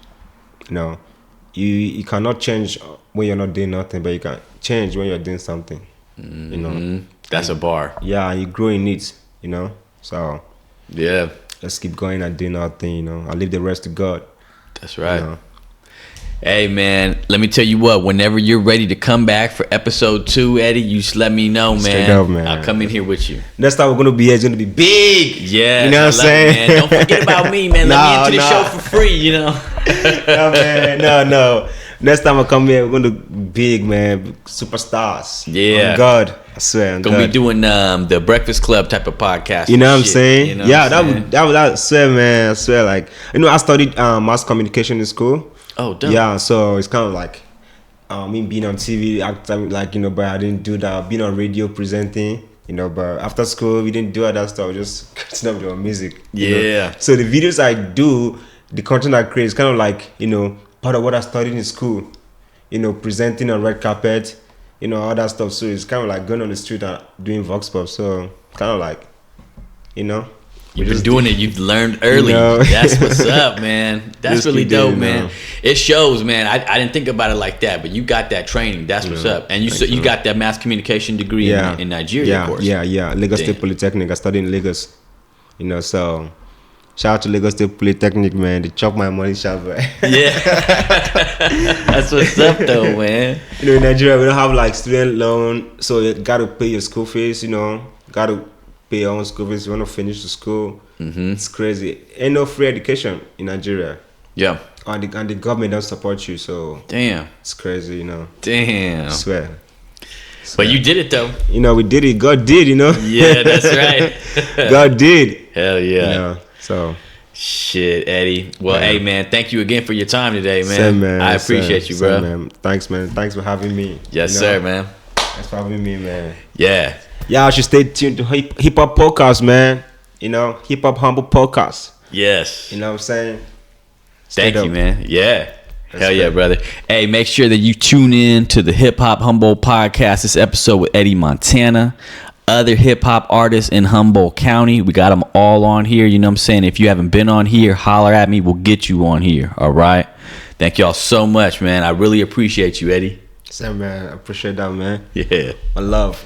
You know. You cannot change when you're not doing nothing, but you can change when you're doing something. You know, that's a bar. Yeah, and you grow in it. You know, so yeah, let's keep going and doing our thing. You know, I leave the rest to God. That's right. You know? Hey man, let me tell you what. Whenever you're ready to come back for episode 2, Eddie, you just let me know, man. Straight up, man. I'll come in here with you. Next time we're gonna be here, it's gonna be big. Yeah, you know what I'm saying? Man. Don't forget about me, man. Let me into the show for free. You know. No, man. No. Next time I come here, we're gonna be big, man. Superstars. Yeah. On God, I swear. Gonna be doing the Breakfast Club type of podcast. You know what I'm saying? You know that would I swear, man. I swear, like, you know, I studied mass communication in school. Oh, dope. Yeah, so it's kind of like me being on TV, acting, like, you know, but I didn't do that. Being on radio, presenting, you know, but after school we didn't do all that stuff. Just catching up with our music. Yeah. Know? So the videos I do, the content I create is kind of like, you know, part of what I studied in school. You know, presenting on red carpet, you know, all that stuff. So it's kind of like going on the street and doing vox pop. So kind of like, you know. You've been doing it. You've learned early. You know? That's what's up, man. That's really dope, man. It shows, man. I didn't think about it like that, but you got that training. That's what's up. And you got that mass communication degree in Nigeria, of course. Yeah. Lagos State Polytechnic. I studied in Lagos. You know, so shout out to Lagos State Polytechnic, man. They chop my money sharp, right? Yeah. That's what's up, though, man. You know, in Nigeria, we don't have like student loan, so you gotta pay your school fees. You know, gotta pay your own school fees. You want to finish the school. It's crazy. Ain't no free education in Nigeria. Yeah. And the government don't support you, so damn, it's crazy, you know. Damn. I swear. But you did it though. You know, we did it. God did, you know. Yeah, that's right. God did. Hell yeah. You know, so shit, Eddie. Well, hey man, thank you again for your time today, man. Same, man. I appreciate you, bro. Man. Thanks, man. Thanks for having me. Yes, sir, man. Thanks for having me, man. Yeah. Yeah, I should stay tuned to Hip Hop Podcast, man. You know, HipHopHumboldt Podcast. Yes. You know what I'm saying? Thank you, man. Yeah. Hell yeah, brother. Hey, make sure that you tune in to the Hip Hop Humboldt Podcast. This episode with Eddy Montana, other hip hop artists in Humboldt County. We got them all on here. You know what I'm saying? If you haven't been on here, holler at me. We'll get you on here. All right. Thank y'all so much, man. I really appreciate you, Eddie. Same, man. I appreciate that, man. Yeah. My love.